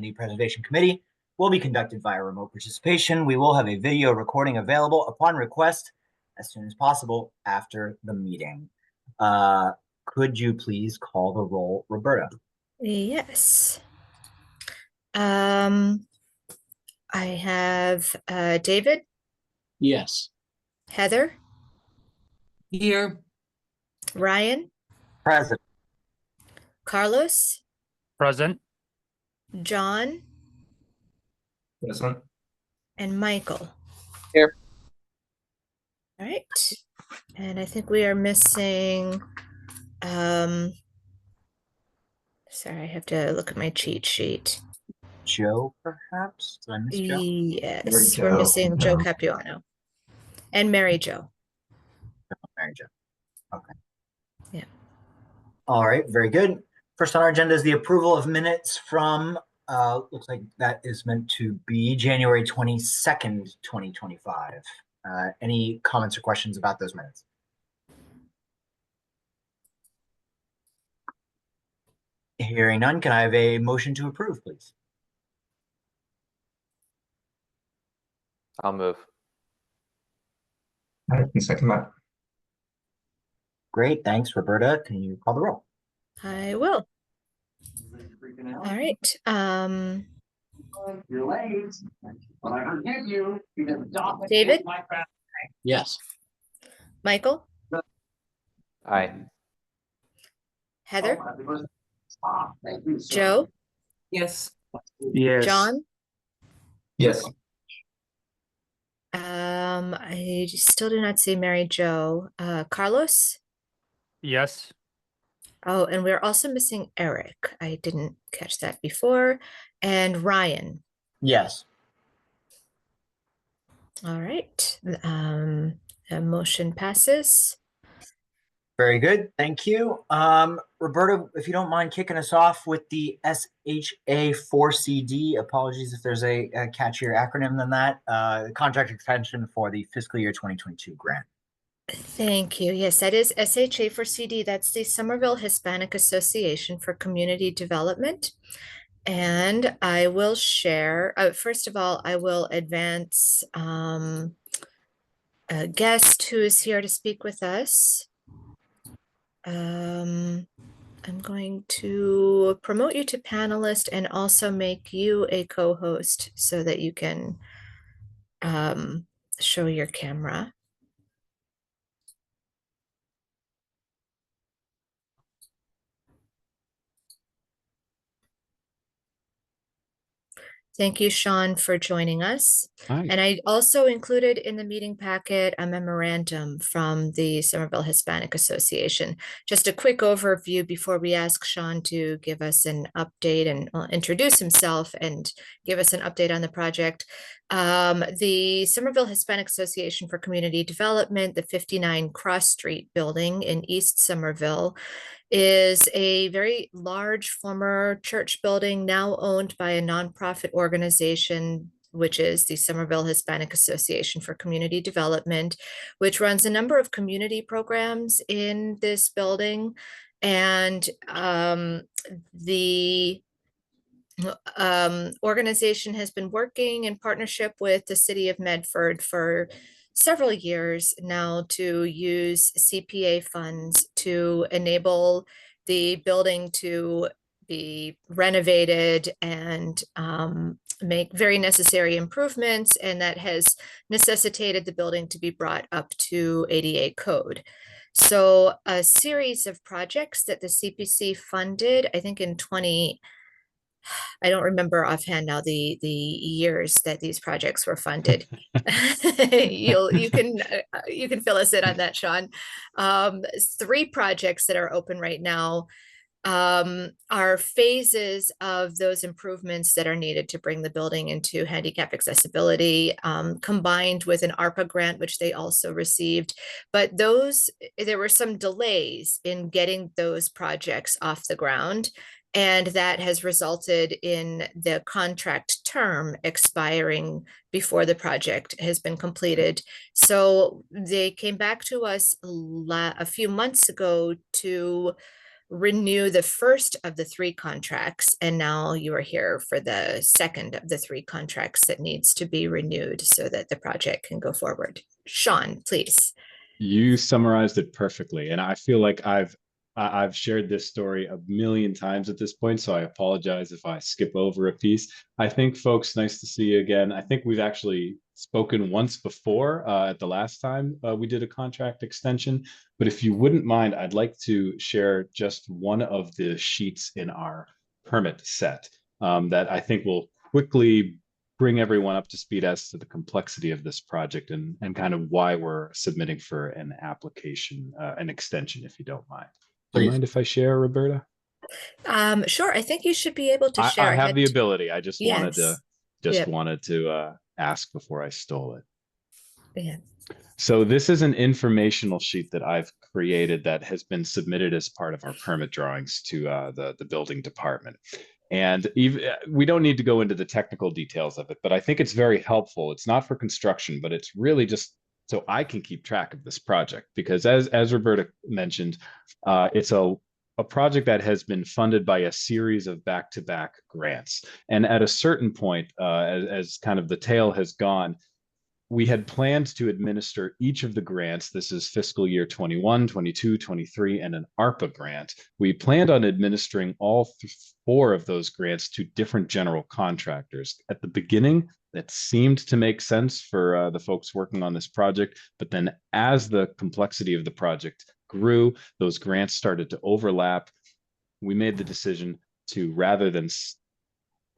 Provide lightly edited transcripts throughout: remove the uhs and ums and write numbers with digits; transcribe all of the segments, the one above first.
Community Preservation Committee will be conducted via remote participation. We will have a video recording available upon request as soon as possible after the meeting. Could you please call the roll, Roberta? Yes. I have David. Yes. Heather. Here. Ryan. Present. Carlos. Present. John. Present. And Michael. Here. All right. And I think we are missing, sorry, I have to look at my cheat sheet. Joe, perhaps? Did I miss Joe? Yes, we're missing Joe Capuano and Mary Jo. Mary Jo. Okay. Yeah. All right, very good. First on our agenda is the approval of minutes from, looks like that is meant to be January 22nd, 2025. Any comments or questions about those minutes? Hearing none, can I have a motion to approve, please? I'll move. I can second that. Great, thanks, Roberta. Can you call the roll? I will. All right. You're late, but I forgive you. David? Yes. Michael? Aye. Heather? Thank you, sir. Joe? Yes. Yes. John? Yes. I still do not see Mary Jo. Carlos? Yes. Oh, and we're also missing Eric. I didn't catch that before. And Ryan. Yes. All right. The motion passes. Very good, thank you. Roberta, if you don't mind kicking us off with the SHA4CD, apologies if there's a catchier acronym than that, contract extension for the fiscal year 2022 grant. Thank you. Yes, that is SHA4CD. That's the Somerville Hispanic Association for Community Development. And I will share, first of all, I will advance a guest who is here to speak with us. I'm going to promote you to panelist and also make you a co-host so that you can show your camera. Thank you, Sean, for joining us. Hi. And I also included in the meeting packet a memorandum from the Somerville Hispanic Association. Just a quick overview before we ask Sean to give us an update and introduce himself and give us an update on the project. The Somerville Hispanic Association for Community Development, the 59 Cross Street building in East Somerville, is a very large former church building now owned by a nonprofit organization, which is the Somerville Hispanic Association for Community Development, which runs a number of community programs in this building. And the organization has been working in partnership with the city of Medford for several years now to use CPA funds to enable the building to be renovated and make very necessary improvements, and that has necessitated the building to be brought up to ADA code. So a series of projects that the CPC funded, I think in I don't remember offhand now the years that these projects were funded. You can fill us in on that, Sean. 3 projects that are open right now are phases of those improvements that are needed to bring the building into handicap accessibility, combined with an ARPA grant, which they also received. But there were some delays in getting those projects off the ground. And that has resulted in the contract term expiring before the project has been completed. So they came back to us a few months ago to renew the first of the 3 contracts, and now you are here for the second of the 3 contracts that needs to be renewed so that the project can go forward. Sean, please. You summarized it perfectly, and I feel like I've shared this story a million times at this point, so I apologize if I skip over a piece. I think, folks, nice to see you again. I think we've actually spoken once before at the last time we did a contract extension, but if you wouldn't mind, I'd like to share just one of the sheets in our permit set that I think will quickly bring everyone up to speed as to the complexity of this project and kind of why we're submitting for an application, an extension, if you don't mind. Do you Please. mind if I share, Roberta? Sure. I think you should be able to share. I have the ability. I just wanted to Yep. ask before I stole it. Yeah. So this is an informational sheet that I've created that has been submitted as part of our permit drawings to the building department. And we don't need to go into the technical details of it, but I think it's very helpful. It's not for construction, but it's really just so I can keep track of this project, because as Roberta mentioned, it's a project that has been funded by a series of back-to-back grants. And at a certain point, as kind of the tail has gone, we had planned to administer each of the grants. This is fiscal year 21, 22, 23, and an ARPA grant. We planned on administering all 4 of those grants to different general contractors. At the beginning, that seemed to make sense for the folks working on this project. But then as the complexity of the project grew, those grants started to overlap. We made the decision to, rather than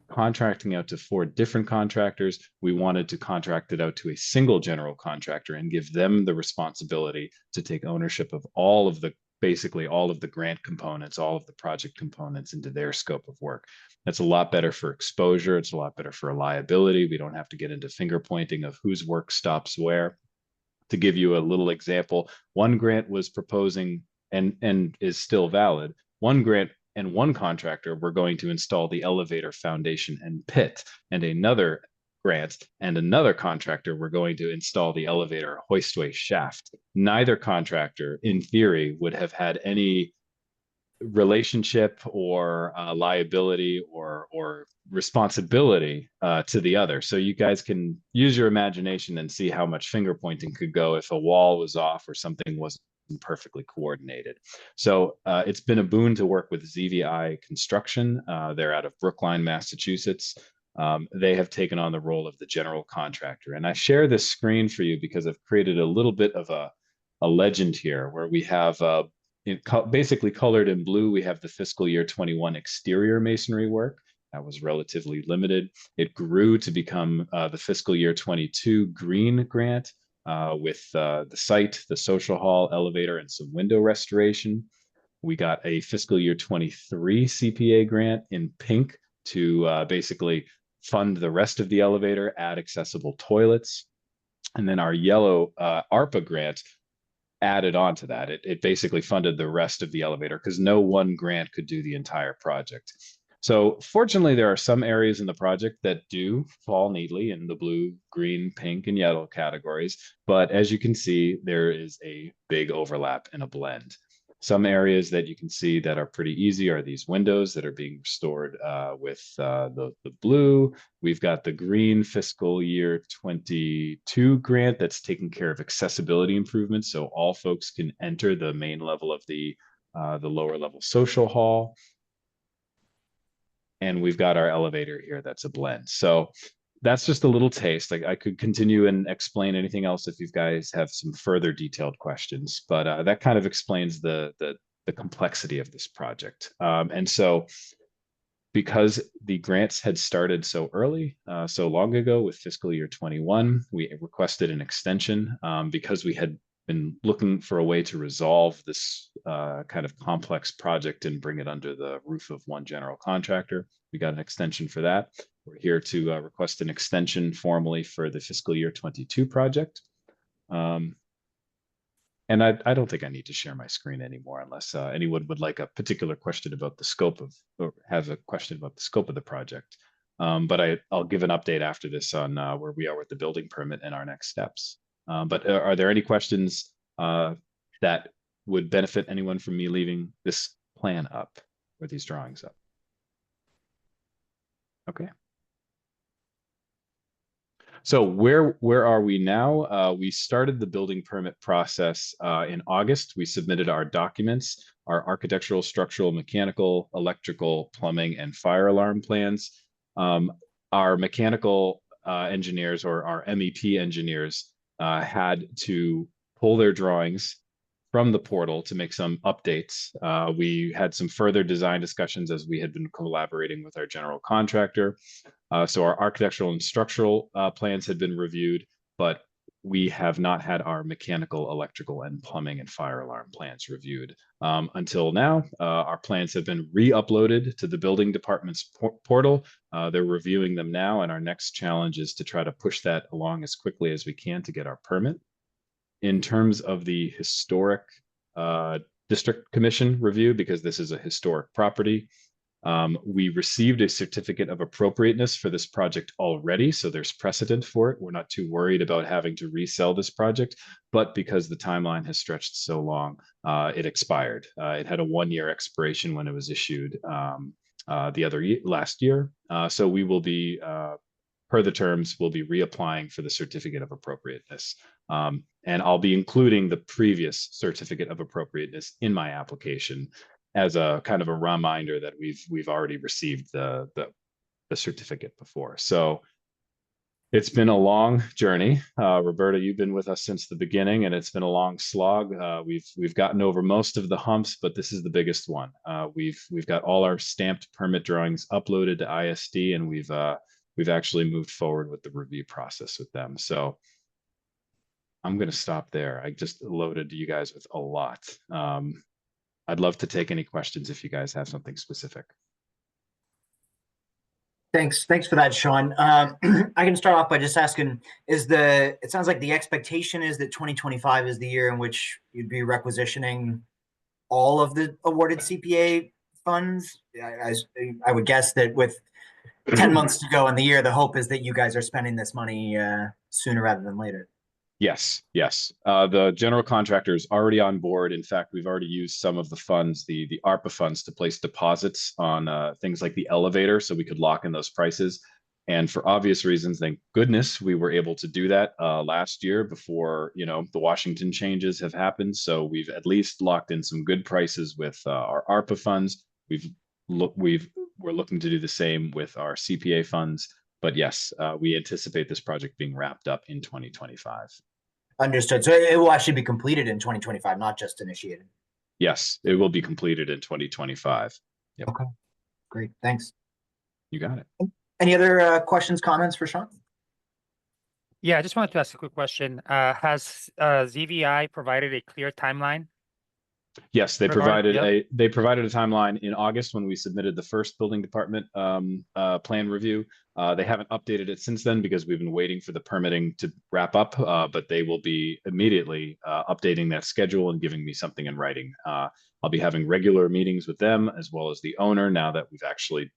contracting out to 4 different contractors, we wanted to contract it out to a single general contractor and give them the responsibility to take ownership of basically all of the grant components, all of the project components into their scope of work. That's a lot better for exposure. It's a lot better for reliability. We don't have to get into finger pointing of whose work stops where. To give you a little example, one grant was proposing and is still valid. One grant and one contractor were going to install the elevator foundation and pit, and another grant and another contractor were going to install the elevator hoistway shaft. Neither contractor, in theory, would have had any relationship or liability or responsibility to the other. So you guys can use your imagination and see how much finger pointing could go if a wall was off or something wasn't perfectly coordinated. So it's been a boon to work with ZVI Construction. They're out of Brookline, Massachusetts. They have taken on the role of the general contractor. And I share this screen for you because I've created a little bit of a legend here where we have basically colored in blue, we have the fiscal year 21 exterior masonry work. That was relatively limited. It grew to become the fiscal year 22 green grant with the site, the social hall, elevator, and some window restoration. We got a fiscal year 23 CPA grant in pink to basically fund the rest of the elevator, add accessible toilets. And then our yellow ARPA grant added on to that. It basically funded the rest of the elevator because no one grant could do the entire project. So fortunately, there are some areas in the project that do fall neatly in the blue, green, pink, and yellow categories. But as you can see, there is a big overlap and a blend. Some areas that you can see that are pretty easy are these windows that are being restored with the blue. We've got the green fiscal year 22 grant that's taking care of accessibility improvements, so all folks can enter the main level of the lower level social hall. And we've got our elevator here that's a blend. So that's just a little taste. I could continue and explain anything else if you guys have some further detailed questions, but that kind of explains the complexity of this project. And so because the grants had started so early, so long ago with fiscal year 21, we requested an extension because we had been looking for a way to resolve this kind of complex project and bring it under the roof of one general contractor. We got an extension for that. We're here to request an extension formally for the fiscal year 22 project. And I don't think I need to share my screen anymore unless anyone would like a particular question about the scope of, or has a question about the scope of the project. But I'll give an update after this on where we are with the building permit and our next steps. But are there any questions that would benefit anyone from me leaving this plan up or these drawings up. Okay. So where are we now? We started the building permit process in August. We submitted our documents, our architectural, structural, mechanical, electrical, plumbing, and fire alarm plans. Our mechanical engineers or our MEP engineers had to pull their drawings from the portal to make some updates. We had some further design discussions as we had been collaborating with our general contractor. So our architectural and structural plans had been reviewed, but we have not had our mechanical, electrical, and plumbing and fire alarm plans reviewed. Until now, our plans have been re-uploaded to the building department's portal. They're reviewing them now, and our next challenge is to try to push that along as quickly as we can to get our permit. In terms of the historic district commission review, because this is a historic property, we received a certificate of appropriateness for this project already, so there's precedent for it. We're not too worried about having to resell this project, but because the timeline has stretched so long, it expired. It had a 1-year expiration when it was issued last year. So we will be, per the terms, we'll be reapplying for the certificate of appropriateness. And I'll be including the previous certificate of appropriateness in my application as a kind of a reminder that we've already received the certificate before. So it's been a long journey. Roberta, you've been with us since the beginning, and it's been a long slog. We've gotten over most of the humps, but this is the biggest one. We've got all our stamped permit drawings uploaded to ISD, and we've actually moved forward with the review process with them. So I'm going to stop there. I just loaded you guys with a lot. I'd love to take any questions if you guys have something specific. Thanks for that, Sean. I can start off by just asking, it sounds like the expectation is that 2025 is the year in which you'd be requisitioning all of the awarded CPA funds. I would guess that with 10 months to go in the year, the hope is that you guys are spending this money sooner rather than later. Yes. The general contractor is already on board. In fact, we've already used some of the funds, the ARPA funds, to place deposits on things like the elevator, so we could lock in those prices. And for obvious reasons, thank goodness, we were able to do that last year before the Washington changes have happened. So we've at least locked in some good prices with our ARPA funds. We're looking to do the same with our CPA funds. But yes, we anticipate this project being wrapped up in 2025. Understood. So it will actually be completed in 2025, not just initiated. Yes, it will be completed in 2025. Yep. Okay, great. Thanks. You got it. Any other questions, comments for Sean? Yeah, I just wanted to ask a quick question. Has ZVI provided a clear timeline? Yes, they provided a timeline in August when we submitted the first building department plan review. They haven't updated it since then because we've been waiting for the permitting to wrap up, but they will be immediately updating that schedule and giving me something in writing. I'll be having regular meetings with them as well as the owner now that we've actually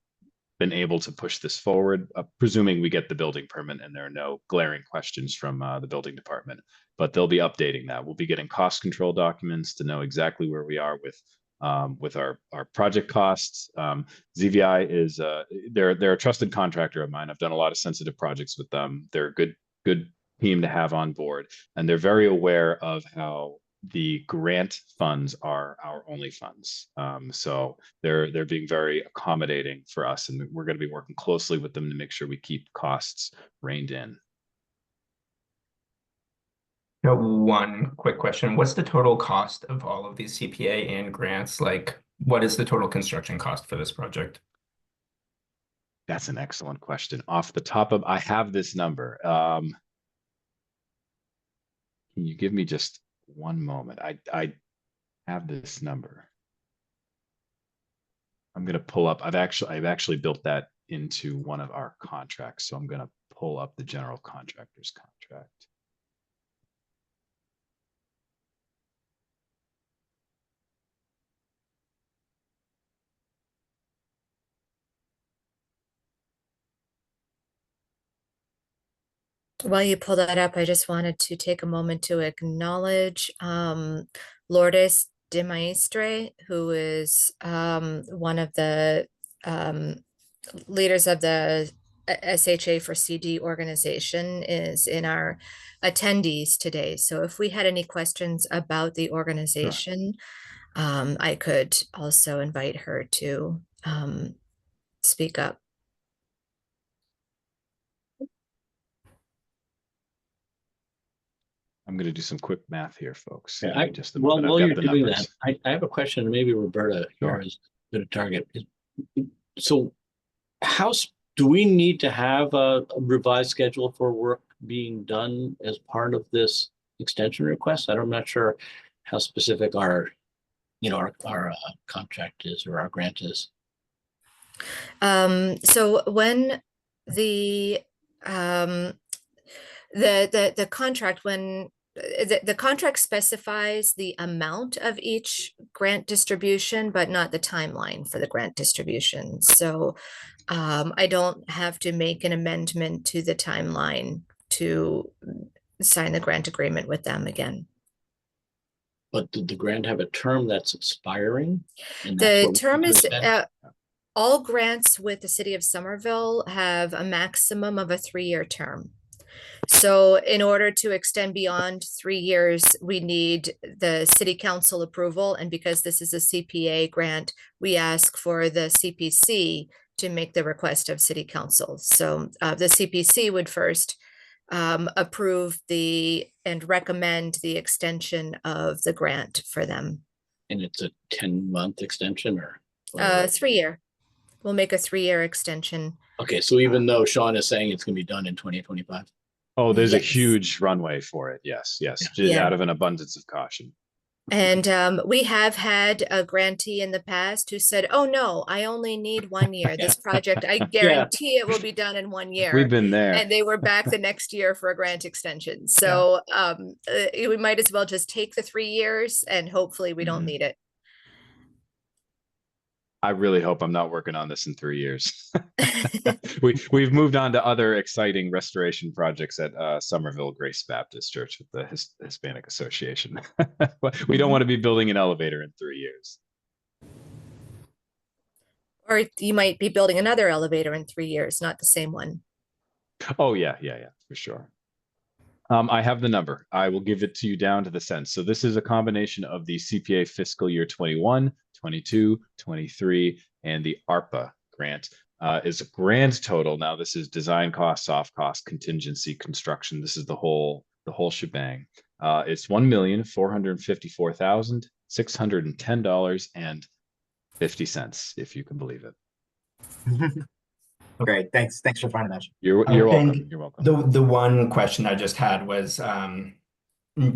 been able to push this forward, presuming we get the building permit and there are no glaring questions from the building department. But they'll be updating that. We'll be getting cost control documents to know exactly where we are with our project costs. ZVI is they're a trusted contractor of mine. I've done a lot of sensitive projects with them. They're a good team to have on board, and they're very aware of how the grant funds are our only funds. So they're being very accommodating for us, and we're going to be working closely with them to make sure we keep costs reined in. One quick question. What's the total cost of all of these CPA and grants? Like, what is the total construction cost for this project? That's an excellent question. Off the top of, I have this number. Can you give me just one moment? I have this number. I'm going to pull up. I've actually built that into one of our contracts. So I'm going to pull up the general contractor's contract. While you pull that up, I just wanted to take a moment to acknowledge Lourdes de Maestre, who is one of the leaders of the SHA for CD organization, is in our attendees today. So if we had any questions about the organization, I could also invite her to speak up. I'm going to do some quick math here, folks. Yeah, Give me just a well, moment. I've while got you're the doing that, numbers. I have a question. Maybe Roberta Sure. here is going to target. So, do we need to have a revised schedule for work being done as part of this extension request? I'm not sure how specific our contract is or our grant is. So when the contract, when the contract specifies the amount of each grant distribution, but not the timeline for the grant distribution. So I don't have to make an amendment to the timeline to sign the grant agreement with them again. But did the grant have a term that's expiring? The term is all grants with the city of Somerville have a maximum of a 3-year term. So in order to extend beyond 3 years, we need the city council approval. And because this is a CPA grant, we ask for the CPC to make the request of city council. So the CPC would first approve and recommend the extension of the grant for them. And it's a 10-month extension or 3-year. We'll make a 3-year extension. Okay, so even though Sean is saying it's going to be done in 2025. Oh, there's a Yes. huge runway for it. Yes, Yeah. just out of an abundance of caution. And we have had a grantee in the past who said, "Oh no, I only need 1 year. This project, I guarantee it will be done in 1 year." We've been there. And they were back the next year for a grant extension. So we might as well just take the 3 years and hopefully we don't need it. I really hope I'm not working on this in 3 years. We've moved on to other exciting restoration projects at Somerville Grace Baptist Church with the Hispanic Association. We don't want to be building an elevator in 3 years. Or you might be building another elevator in 3 years, not the same one. Oh yeah, for sure. I have the number. I will give it to you down to the cents. So this is a combination of the CPA fiscal year 21, 22, 23, and the ARPA grant. Is a grand total. Now this is design cost, soft cost, contingency, construction. This is the whole shebang. It's $1,454,610.50, if you can believe it. Great. Thanks for finding that. You're welcome. You're welcome. The one question I just had was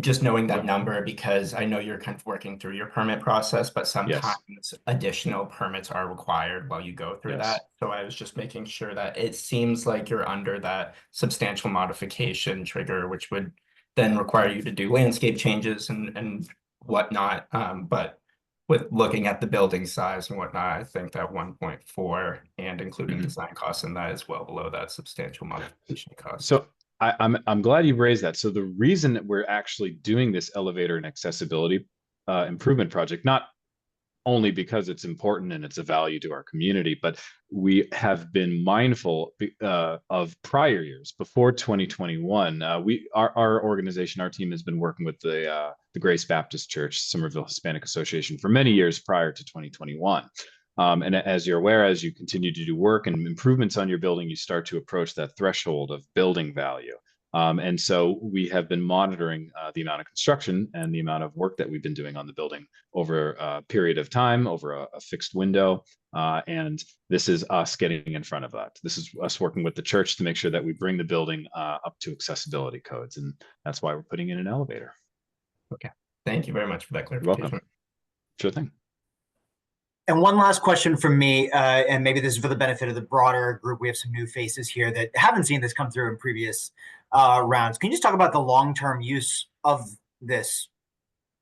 just knowing that number, because I know you're kind of working through your permit process, but sometimes additional permits are required while you go through that. So I was just making sure that it seems like you're under that substantial modification trigger, which would then require you to do landscape changes and whatnot. But with looking at the building size and whatnot, I think that 1.4 and including design costs in that is well below that substantial modification cost. So I'm glad you raised that. So the reason that we're actually doing this elevator and accessibility improvement project, not only because it's important and it's a value to our community, but we have been mindful of prior years. Before 2021, our organization, our team has been working with the Grace Baptist Church, Somerville Hispanic Association for many years prior to 2021. And as you're aware, as you continue to do work and improvements on your building, you start to approach that threshold of building value. And so we have been monitoring the amount of construction and the amount of work that we've been doing on the building over a period of time, over a fixed window. And this is us getting in front of that. This is us working with the church to make sure that we bring the building up to accessibility codes. And that's why we're putting in an elevator. Okay. Thank you very much for that clarification. You're welcome. Sure thing. And one last question from me, and maybe this is for the benefit of the broader group. We have some new faces here that haven't seen this come through in previous rounds. Can you just talk about the long-term use of this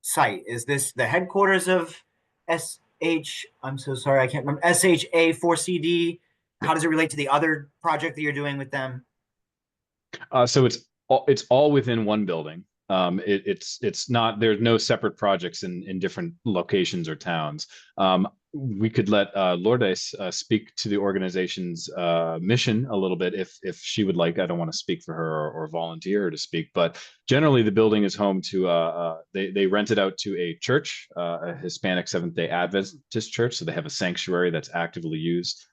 site? Is this the headquarters of I'm so sorry, I can't remember, SHA4CD? How does it relate to the other project that you're doing with them? So it's all within one building. It's not, there's no separate projects in different locations or towns. We could let Lourdes speak to the organization's mission a little bit if she would like. I don't want to speak for her or volunteer her to speak, but generally the building is home to they rent it out to a church, a Hispanic Seventh-day Adventist church, so they have a sanctuary that's actively used.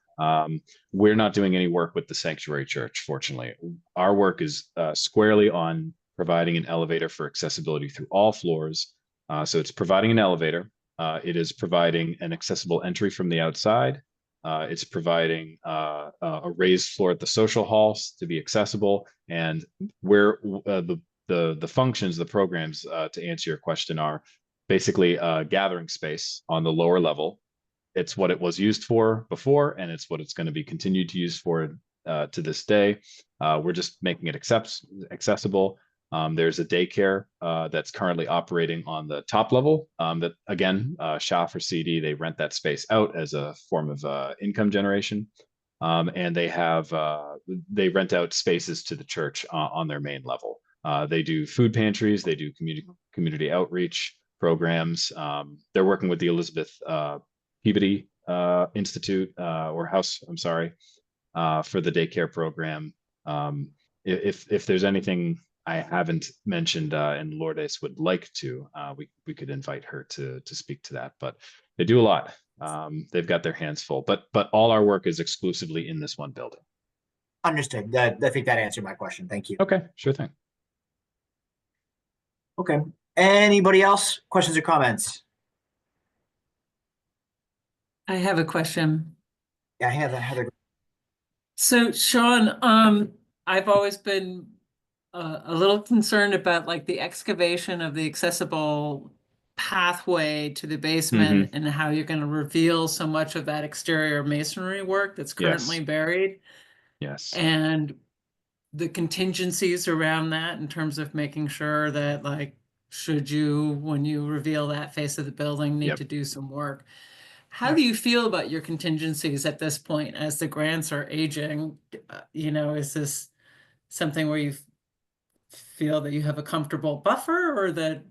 We're not doing any work with the sanctuary church, fortunately. Our work is squarely on providing an elevator for accessibility through all floors. So it's providing an elevator. It is providing an accessible entry from the outside. It's providing a raised floor at the social halls to be accessible. And where the functions, the programs, to answer your question, are basically a gathering space on the lower level. It's what it was used for before, and it's what it's going to be continued to use for to this day. We're just making it accessible. There's a daycare that's currently operating on the top level that, again, SHAF or CD, they rent that space out as a form of income generation. And they rent out spaces to the church on their main level. They do food pantries, they do community outreach programs. They're working with the Elizabeth Peabody Institute or House, I'm sorry, for the daycare program. If there's anything I haven't mentioned and Lourdes would like to, we could invite her to speak to that, but they do a lot. They've got their hands full, but all our work is exclusively in this one building. Understood. I think that answered my question. Thank you. Okay, sure thing. Okay. Anybody else? Questions or comments? I have a question. Yeah, Heather. So Sean, I've always been a little concerned about like the excavation of the accessible pathway to the basement and how you're going to reveal so much of that exterior masonry work that's currently buried. Yes. And the contingencies around that in terms of making sure that, like, should you, when you reveal that face of the building, need to do some work. How do you feel about your contingencies at this point as the grants are aging? Is this something where you feel that you have a comfortable buffer, or that?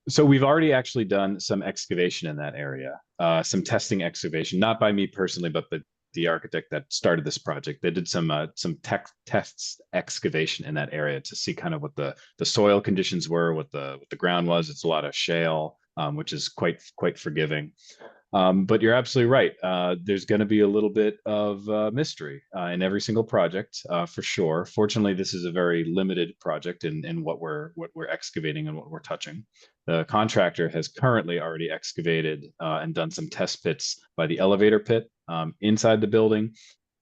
So we've already actually done some excavation in that area, some testing excavation, not by me personally, but the architect that started this project. They did some tests excavation in that area to see kind of what the soil conditions were, what the ground was. It's a lot of shale, which is quite forgiving. But you're absolutely right. There's going to be a little bit of mystery in every single project, for sure. Fortunately, this is a very limited project in what we're excavating and what we're touching. The contractor has currently already excavated and done some test pits by the elevator pit inside the building.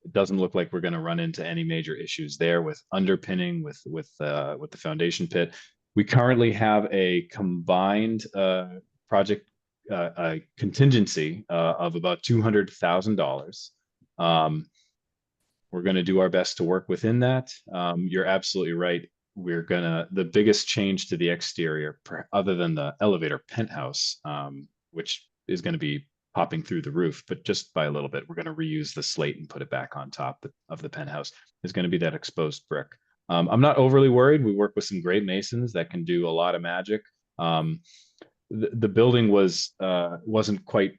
It doesn't look like we're going to run into any major issues there with underpinning with the foundation pit. We currently have a combined project a contingency of about $200,000. We're going to do our best to work within that. You're absolutely right. The biggest change to the exterior, other than the elevator penthouse, which is going to be popping through the roof, but just by a little bit, we're going to reuse the slate and put it back on top of the penthouse, is going to be that exposed brick. I'm not overly worried. We work with some great masons that can do a lot of magic. The building wasn't quite.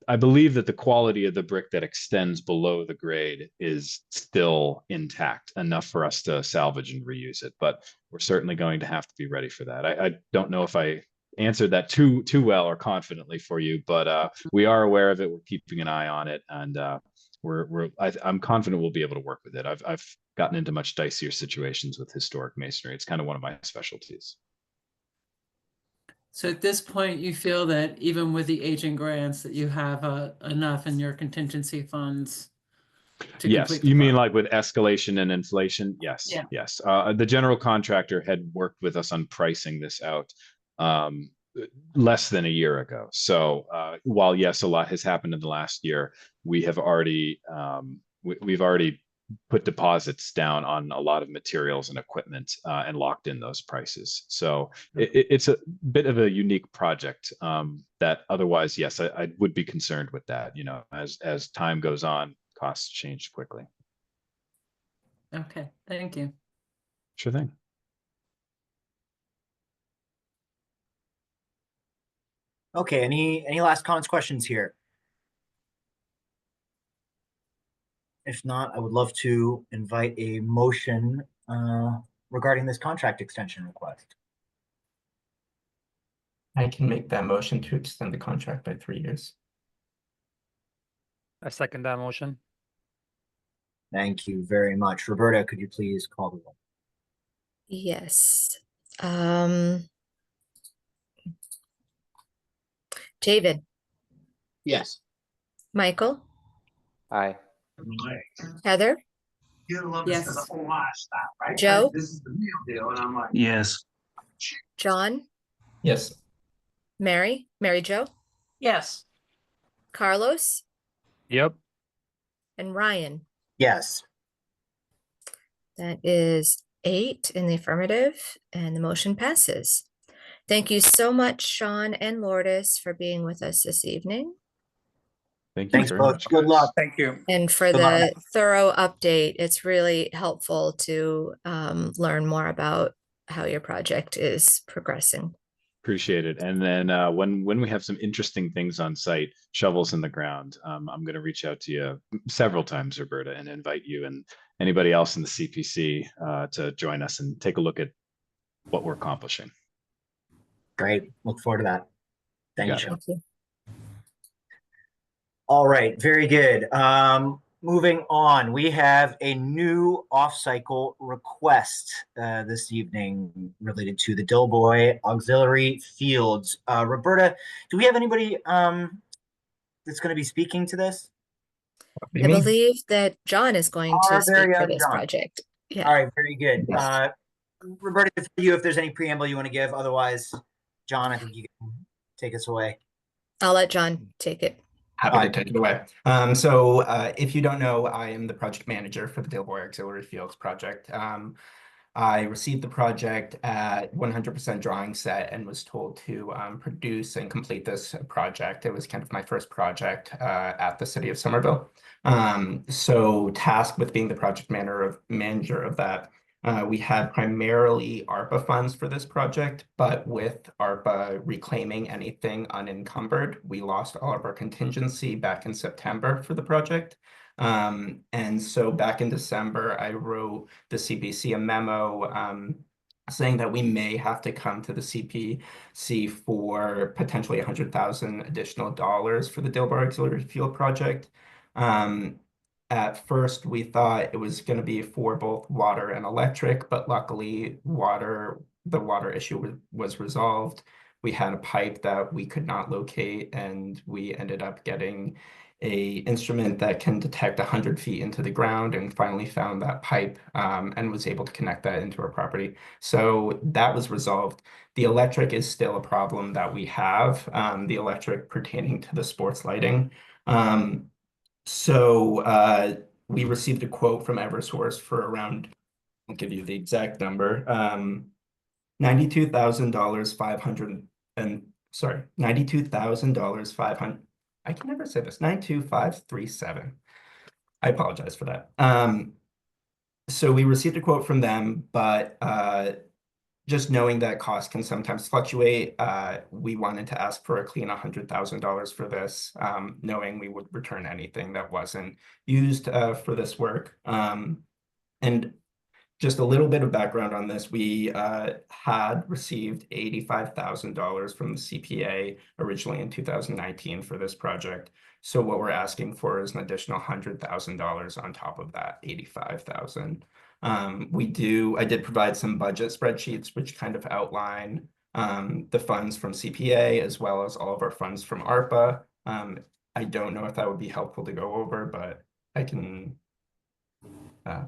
I believe that the quality of the brick that extends below the grade is still intact enough for us to salvage and reuse it. But we're certainly going to have to be ready for that. I don't know if I answered that too well or confidently for you, but we are aware of it. We're keeping an eye on it, and I'm confident we'll be able to work with it. I've gotten into much dicier situations with historic masonry. It's kind of one of my specialties. So at this point, you feel that even with the aging grants, that you have enough in your contingency funds to yes, you mean like with escalation and inflation? Yes, yes. The general contractor had worked with us on pricing this out less than a year ago. So while yes, a lot has happened in the last year, we have already we've already put deposits down on a lot of materials and equipment and locked in those prices. So it's a bit of a unique project that otherwise, yes, I would be concerned with that. As time goes on, costs change quickly. Okay, thank you. Sure thing. Okay, any last comments, questions here? If not, I would love to invite a motion regarding this contract extension request. I can make that motion to extend the contract by 3 years. I second that motion. Thank you very much. Roberta, could you please call the roll? Yes. David, Yes. Michael, Aye. Heather, Yes. Joe, Yes. John, Yes. Mary Jo, Yes. Carlos, Yep. and Ryan. Yes. That is 8 in the affirmative, and the motion passes. Thank you so much, Sean and Lourdes, for being with us this evening Thank you Thanks very both. much. Good guys. luck. Thank you. and for Good luck. the thorough update. It's really helpful to learn more about how your project is progressing. Appreciate it. And then when we have some interesting things on site, shovels in the ground, I'm going to reach out to you several times, Roberta, and invite you and anybody else in the CPC to join us and take a look at what we're accomplishing. Great. Look forward to that. Thank you, Got it. Sean. Thank you. All right, very good. Moving on, we have a new off-cycle request this evening related to the Doughboy Auxiliary Fields. Roberta, do we have anybody that's going to be speaking to this? I believe that John is going Our to speak very for own this John. project. Yeah. All right, very good. Yes. Roberta, for you, if there's any preamble you want to give, otherwise, John, I think you can take us away. I'll let John take it. Happy to take it away. If you don't know, I am the project manager for the Doughboy Auxiliary Fields project. I received the project at 100% drawing set and was told to produce and complete this project. It was kind of my first project at the city of Somerville. So tasked with being the project manager of that. We had primarily ARPA funds for this project, but with ARPA reclaiming anything unencumbered, we lost all of our contingency back in September for the project. And so back in December, I wrote the CPC a memo saying that we may have to come to the CPC for potentially $100,000 additional dollars for the Doughboy Auxiliary Field project. At first, we thought it was going to be for both water and electric, but luckily, the water issue was resolved. We had a pipe that we could not locate, and we ended up getting an instrument that can detect 100 feet into the ground, and finally found that pipe and was able to connect that into our property. So that was resolved. The electric is still a problem that we have, the electric pertaining to the sports lighting. So we received a quote from Eversource for around, I'll give you the exact number, $92,500, I can never say this, 92537. I apologize for that. So we received a quote from them, but just knowing that costs can sometimes fluctuate, we wanted to ask for a clean $100,000 for this, knowing we would return anything that wasn't used for this work. And just a little bit of background on this, we had received $85,000 from the CPA originally in 2019 for this project. So what we're asking for is an additional $100,000 on top of that 85,000. I did provide some budget spreadsheets which kind of outline the funds from CPA as well as all of our funds from ARPA. I don't know if that would be helpful to go over, but I can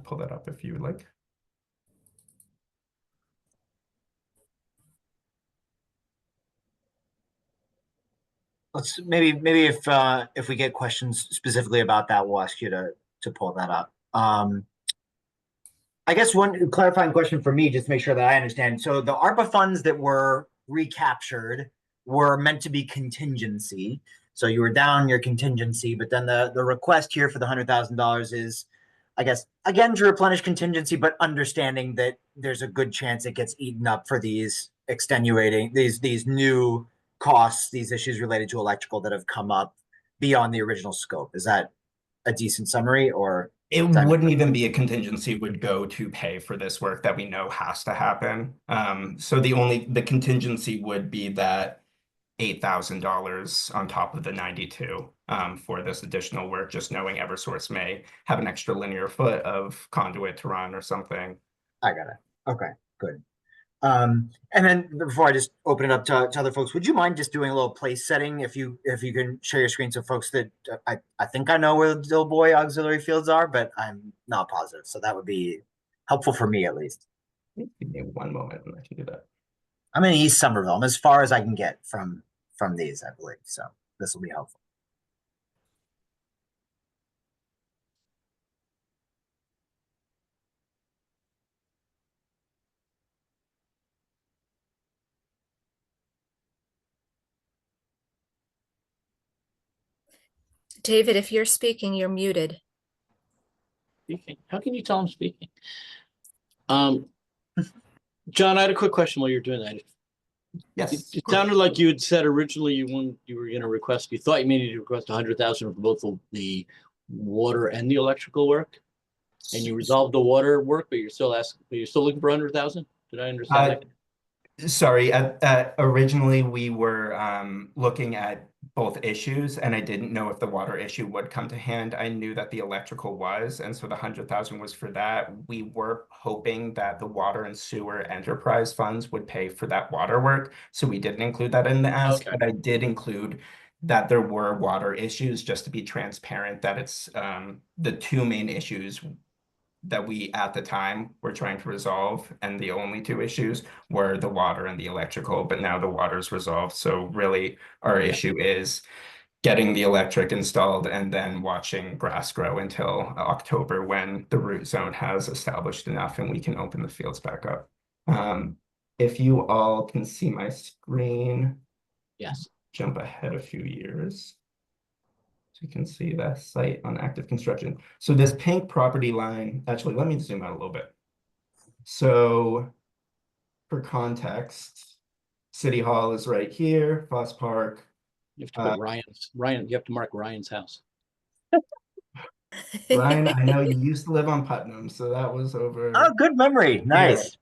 pull that up if you would like. Let's maybe if we get questions specifically about that, we'll ask you to pull that up. I guess one clarifying question for me, just to make sure that I understand. So the ARPA funds that were recaptured were meant to be contingency. So you were down your contingency, but then the request here for the $100,000 is, I guess, again, to replenish contingency, but understanding that there's a good chance it gets eaten up for these extenuating, these new costs, these issues related to electrical that have come up beyond the original scope. Is that a decent summary, or? It wouldn't even be a contingency, would go to pay for this work that we know has to happen. So the contingency would be that $8,000 on top of the 92 for this additional work, just knowing Eversource may have an extra linear foot of conduit to run or something. I got it. Okay, good. And then before I just open it up to other folks, would you mind just doing a little place setting if you can share your screen so folks that I think I know where the Dilboy auxiliary fields are, but I'm not positive. So that would be helpful for me at least. Give me one moment and I can do that. I'm in East Somerville. I'm as far as I can get from these, I believe. So this will be helpful. David, if you're speaking, you're muted. Speaking. How can you tell I'm speaking? John, I had a quick question while you're doing that. Yes. It sounded like you had said originally you were going to request, you thought you may need to request 100,000 for both the water and the electrical work, and you resolved the water work, but you're still looking for 100,000. Did I understand that? Sorry, originally we were looking at both issues, and I didn't know if the water issue would come to hand. I knew that the electrical was, and so the 100,000 was for that. We were hoping that the water and sewer enterprise funds would pay for that water work, so we didn't include that in the ask, Okay. but I did include that there were water issues, just to be transparent, that it's the two main issues that we at the time were trying to resolve, and the only two issues were the water and the electrical, but now the water's resolved. So really our issue is getting the electric installed and then watching grass grow until October, when the root zone has established enough and we can open the fields back up. If you all can see my screen. Yes. Jump ahead a few years. So you can see the site on active construction. So this pink property line, actually, let me zoom out a little bit. So for context, City Hall is right here, Foss Park. You have to put you have to mark Ryan's house. Ryan, I know you used to live on Putnam, so that was over. Oh, good memory. Nice.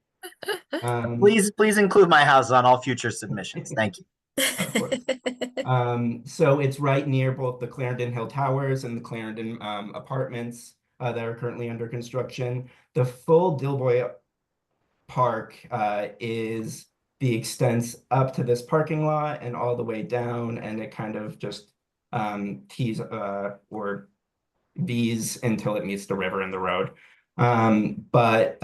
Please include my house on all future submissions. Thank you. Of course. So it's right near both the Clarendon Hill Towers and the Clarendon apartments that are currently under construction. The full Dilboy Park is the extents up to this parking lot and all the way down, and it kind of just tees or V's until it meets the river and the road. But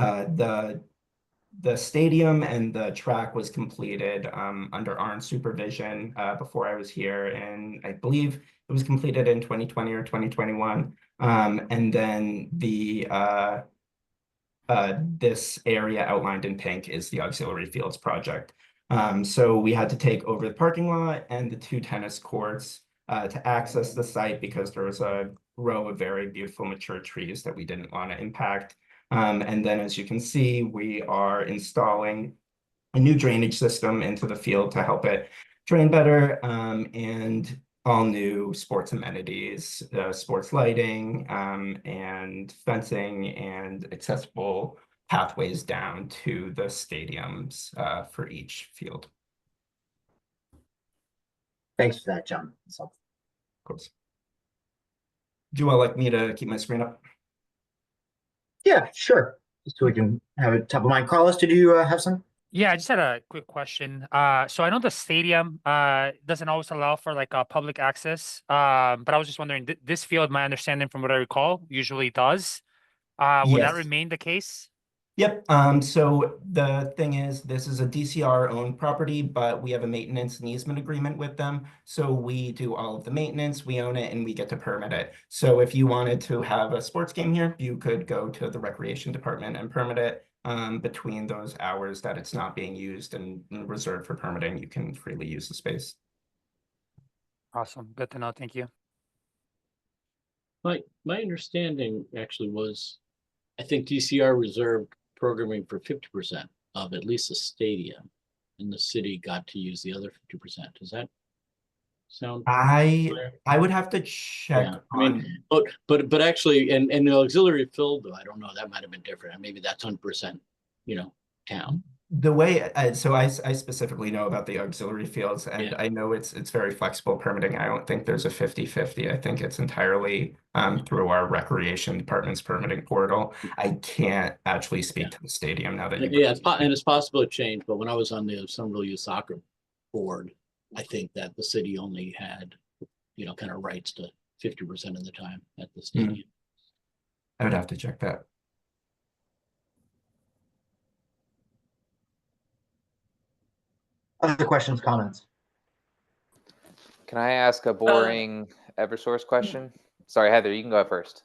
the stadium and the track was completed under Arn's supervision before I was here, and I believe it was completed in 2020 or 2021. And then this area outlined in pink is the auxiliary fields project. So we had to take over the parking lot and the two tennis courts to access the site, because there was a row of very beautiful mature trees that we didn't want to impact. And then, as you can see, we are installing a new drainage system into the field to help it drain better, and all new sports amenities, sports lighting, and fencing, and accessible pathways down to the stadiums for each field. Thanks for that, John. Of course. Do you all like me to keep my screen up? Yeah, sure. So we can have it top of mind. Carlos, did you have some? Yeah, I just had a quick question. So I know the stadium doesn't always allow for like public access. But I was just wondering, this field, my understanding from what I recall, usually does. Will that Yes. remain the case? Yep. So the thing is, this is a DCR owned property, but we have a maintenance and easement agreement with them. So we do all of the maintenance, we own it, and we get to permit it. So if you wanted to have a sports game here, you could go to the recreation department and permit it. Between those hours that it's not being used and reserved for permitting, you can freely use the space. Awesome. Good to know. Thank you. My understanding actually was, I think DCR reserved programming for 50% of at least the stadium. and the city got to use the other 50%. Does that sound? I would have to check. Yeah, I mean, but actually, and the auxiliary fill, though, I don't know, that might have been different. Maybe that's 100%, town. The way so I specifically know about the auxiliary fields, and Yeah. I know it's very flexible permitting. I don't think there's a 50-50. I think it's entirely through our recreation department's permitting portal. I can't actually speak to the stadium now that you Yeah, and it's possible to change, but when I was on the Somerville Youth Soccer Board, I think that the city only had, kind of rights to 50% of the time at the stadium. I would have to check that. Other questions, comments? Can I ask a boring Eversource question? Sorry, Heather, you can go first.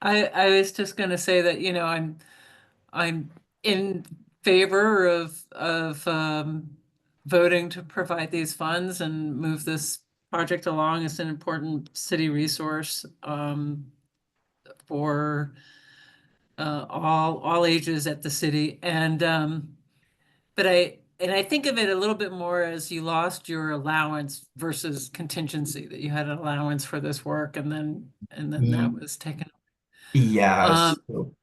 I was just going to say that, I'm in favor of voting to provide these funds and move this project along. It's an important city resource for all ages at the city. And but I think of it a little bit more as you lost your allowance versus contingency, that you had an allowance for this work and then that was taken. Yeah. So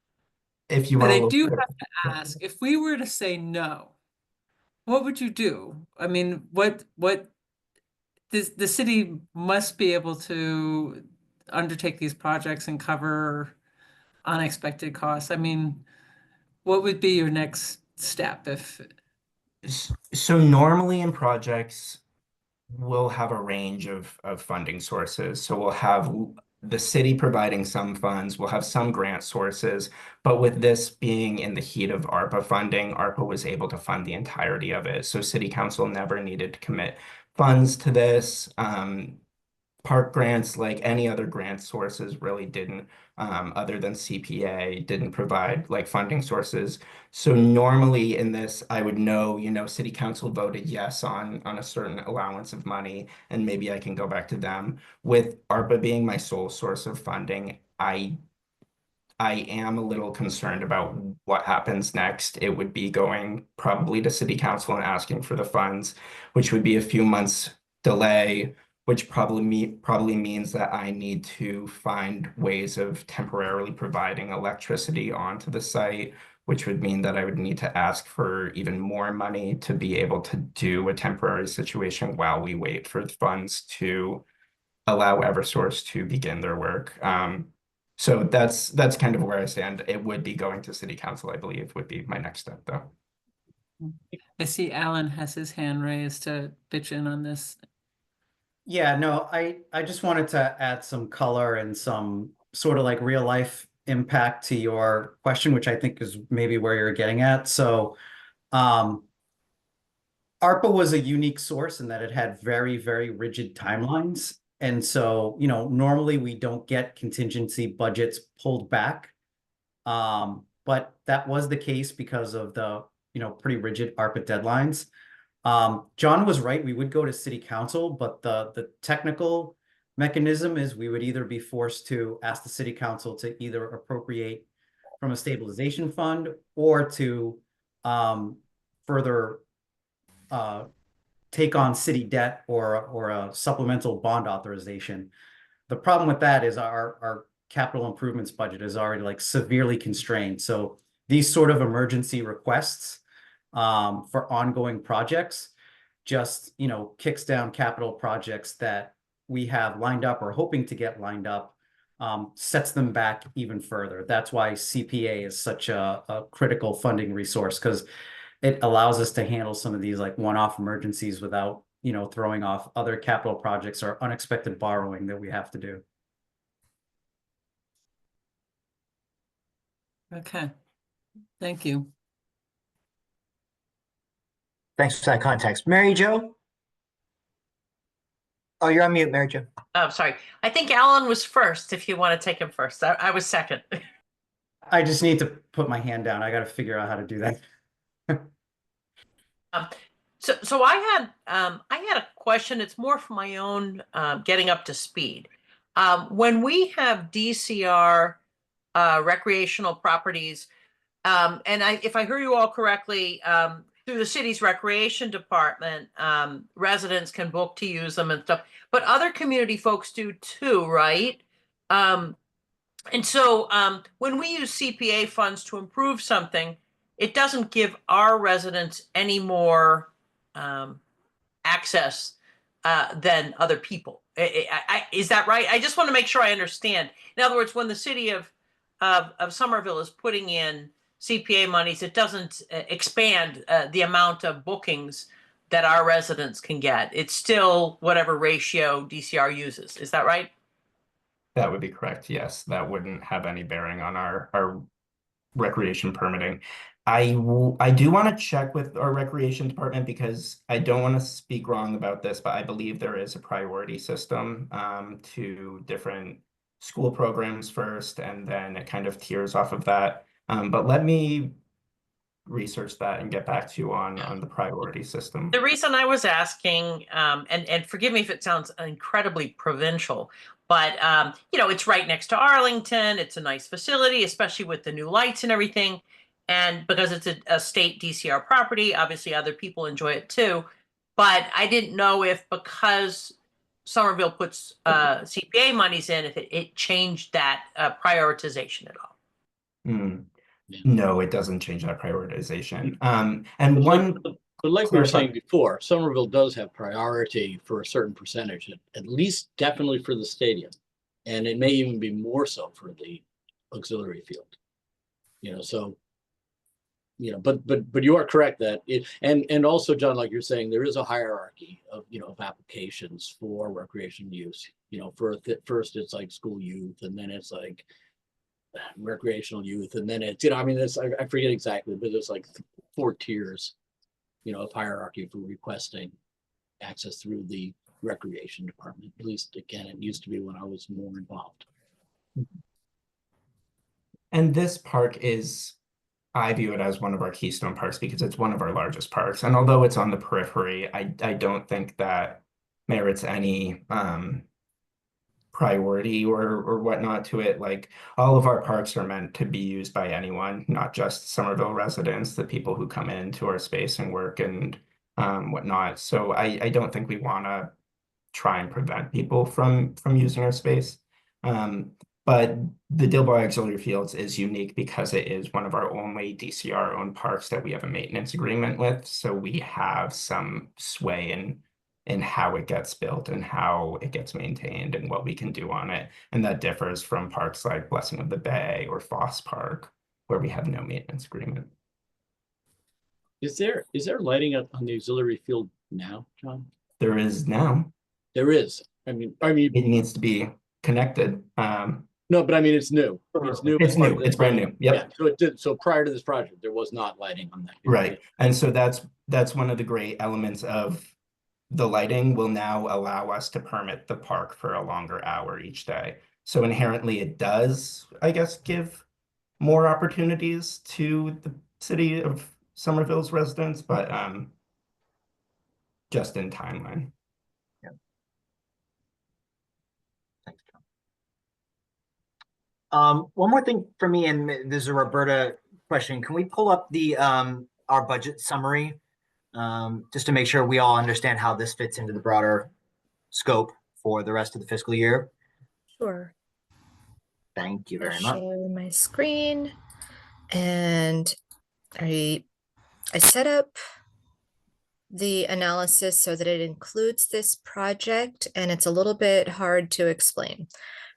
if you But want I do have to ask, if we were to say no, what would you do? I mean, what the city must be able to undertake these projects and cover unexpected costs. I mean, what would be your next step if? So normally in projects, we'll have a range of funding sources. So we'll have the city providing some funds, we'll have some grant sources, but with this being in the heat of ARPA funding, ARPA was able to fund the entirety of it. So city council never needed to commit funds to this. Park grants, like any other grant sources, really didn't, other than CPA, didn't provide like funding sources. So normally in this, I would know, city council voted yes on a certain allowance of money, and maybe I can go back to them. With ARPA being my sole source of funding, I am a little concerned about what happens next. It would be going probably to city council and asking for the funds, which would be a few months delay, which probably means that I need to find ways of temporarily providing electricity onto the site, which would mean that I would need to ask for even more money to be able to do a temporary situation while we wait for the funds to allow Eversource to begin their work. So that's kind of where I stand. It would be going to city council, I believe, would be my next step, though. I see Alan has his hand raised to pitch in on this. Yeah, no, I just wanted to add some color and some sort of like real life impact to your question, which I think is maybe where you're getting at. So, ARPA was a unique source in that it had very, very rigid timelines. And so, normally we don't get contingency budgets pulled back. But that was the case because of the, pretty rigid ARPA deadlines. John was right. We would go to city council, but the technical mechanism is we would either be forced to ask the city council to either appropriate from a stabilization fund or to further take on city debt or a supplemental bond authorization. The problem with that is our capital improvements budget is already like severely constrained. So these sort of emergency requests for ongoing projects just, kicks down capital projects that we have lined up or hoping to get lined up, sets them back even further. That's why CPA is such a critical funding resource, because it allows us to handle some of these like one-off emergencies without, throwing off other capital projects or unexpected borrowing that we have to do. Okay, thank you. Thanks for that context. Mary Jo? Oh, you're on mute, Mary Jo. Oh, sorry. I think Alan was first, if you want to take him first. I was second. I just need to put my hand down. I got to figure out how to do that. So I had a question. It's more for my own getting up to speed. When we have DCR recreational properties, and if I heard you all correctly, through the city's recreation department, residents can book to use them and stuff, but other community folks do too, right? And so when we use CPA funds to improve something, it doesn't give our residents any more access than other people. Is that right? I just want to make sure I understand. In other words, when the city of Somerville is putting in CPA monies, it doesn't expand the amount of bookings that our residents can get. It's still whatever ratio DCR uses. Is that right? That would be correct. Yes, that wouldn't have any bearing on our recreation permitting. I do want to check with our recreation department because I don't want to speak wrong about this, but I believe there is a priority system to different school programs first, and then it kind of tiers off of that. But let me research that and get back to you on the priority system. The reason I was asking, and forgive me if it sounds incredibly provincial, but you know, it's right next to Arlington. It's a nice facility, especially with the new lights and everything. And because it's a state DCR property, obviously other people enjoy it too. But I didn't know if because Somerville puts CPA monies in, if it changed that prioritization at all. No, it doesn't change that prioritization. And but like we were saying before, Somerville does have priority for a certain percentage, at least definitely for the stadium. And it may even be more so for the auxiliary field. You know, so, you know, but you are correct that it, and also, John, like you're saying, there is a hierarchy of, you know, of applications for recreation use. You know, first it's like school youth, and then it's like recreational youth, and then it's, you know, I mean, it's, I forget exactly, but there's like 4 tiers, you know, of hierarchy for requesting access through the recreation department. At least, again, it used to be when I was more involved. And this park is, I view it as one of our keystone parks because it's one of our largest parks. And although it's on the periphery, I don't think that merits any priority or whatnot to it. Like, all of our parks are meant to be used by anyone, not just Somerville residents, the people who come into our space and work and whatnot. So I don't think we want to try and prevent people from using our space. But the Dilboy Auxiliary Fields is unique because it is one of our only DCR owned parks that we have a maintenance agreement with. So we have some sway in how it gets built and how it gets maintained and what we can do on it. And that differs from parks like Blessing of the Bay or Foss Park, where we have no maintenance agreement. Is there lighting up on the auxiliary field now, John? There is now. There is. I mean, it needs to be connected. No, but I mean, it's new. It's new. It's new. It's brand new. Yep. Yeah. So it did. So prior to this project, there was not lighting on that. Right. And so that's one of the great elements of the lighting will now allow us to permit the park for a longer hour each day. So inherently it does, I guess, give more opportunities to the city of Somerville's residents, but just in timeline. Yeah. Thanks, John. One more thing for me, and this is a Roberta question. Can we pull up the our budget summary? Just to make sure we all understand how this fits into the broader scope for the rest of the fiscal year. Sure. Thank you very I'll much. share my screen, and I set up the analysis so that it includes this project, and it's a little bit hard to explain.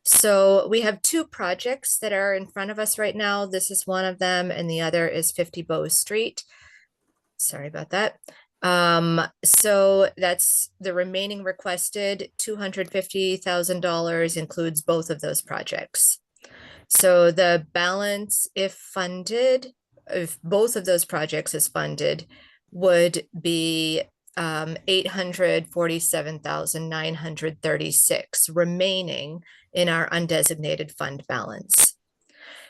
So we have 2 projects that are in front of us right now. This is one of them, and the other is 50 Bow Street. Sorry about that. So that's the remaining requested $250,000 includes both of those projects. So the balance, if funded, if both of those projects is funded, would be $847,936 remaining in our undesignated fund balance.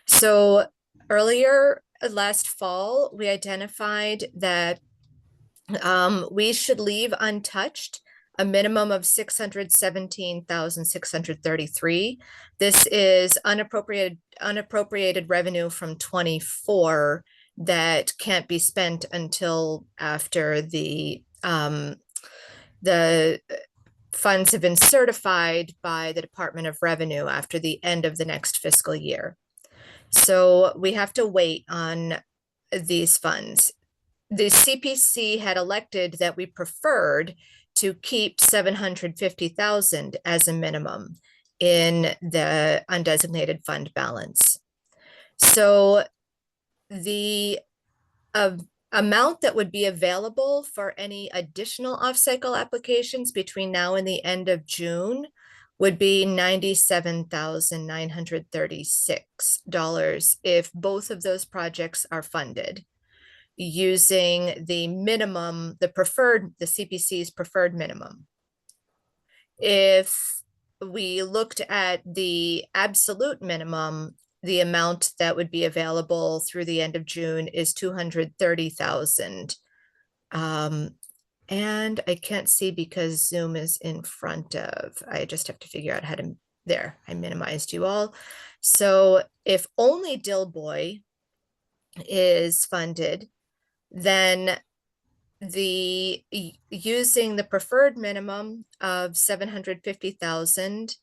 So earlier last fall, we identified that we should leave untouched a minimum of $617,633. This is unappropriated revenue from 24 that can't be spent until after the funds have been certified by the Department of Revenue after the end of the next fiscal year. So we have to wait on these funds. The CPC had elected that we preferred to keep 750,000 as a minimum in the undesignated fund balance. So the amount that would be available for any additional off-cycle applications between now and the end of June would be $97,936 if both of those projects are funded using the minimum, the CPC's preferred minimum. If we looked at the absolute minimum, the amount that would be available through the end of June is 230,000. And I can't see because Zoom is in front of, I just have to figure out how to, there, I minimized you all. So if only Dillboy is funded, then using the preferred minimum of 750,000,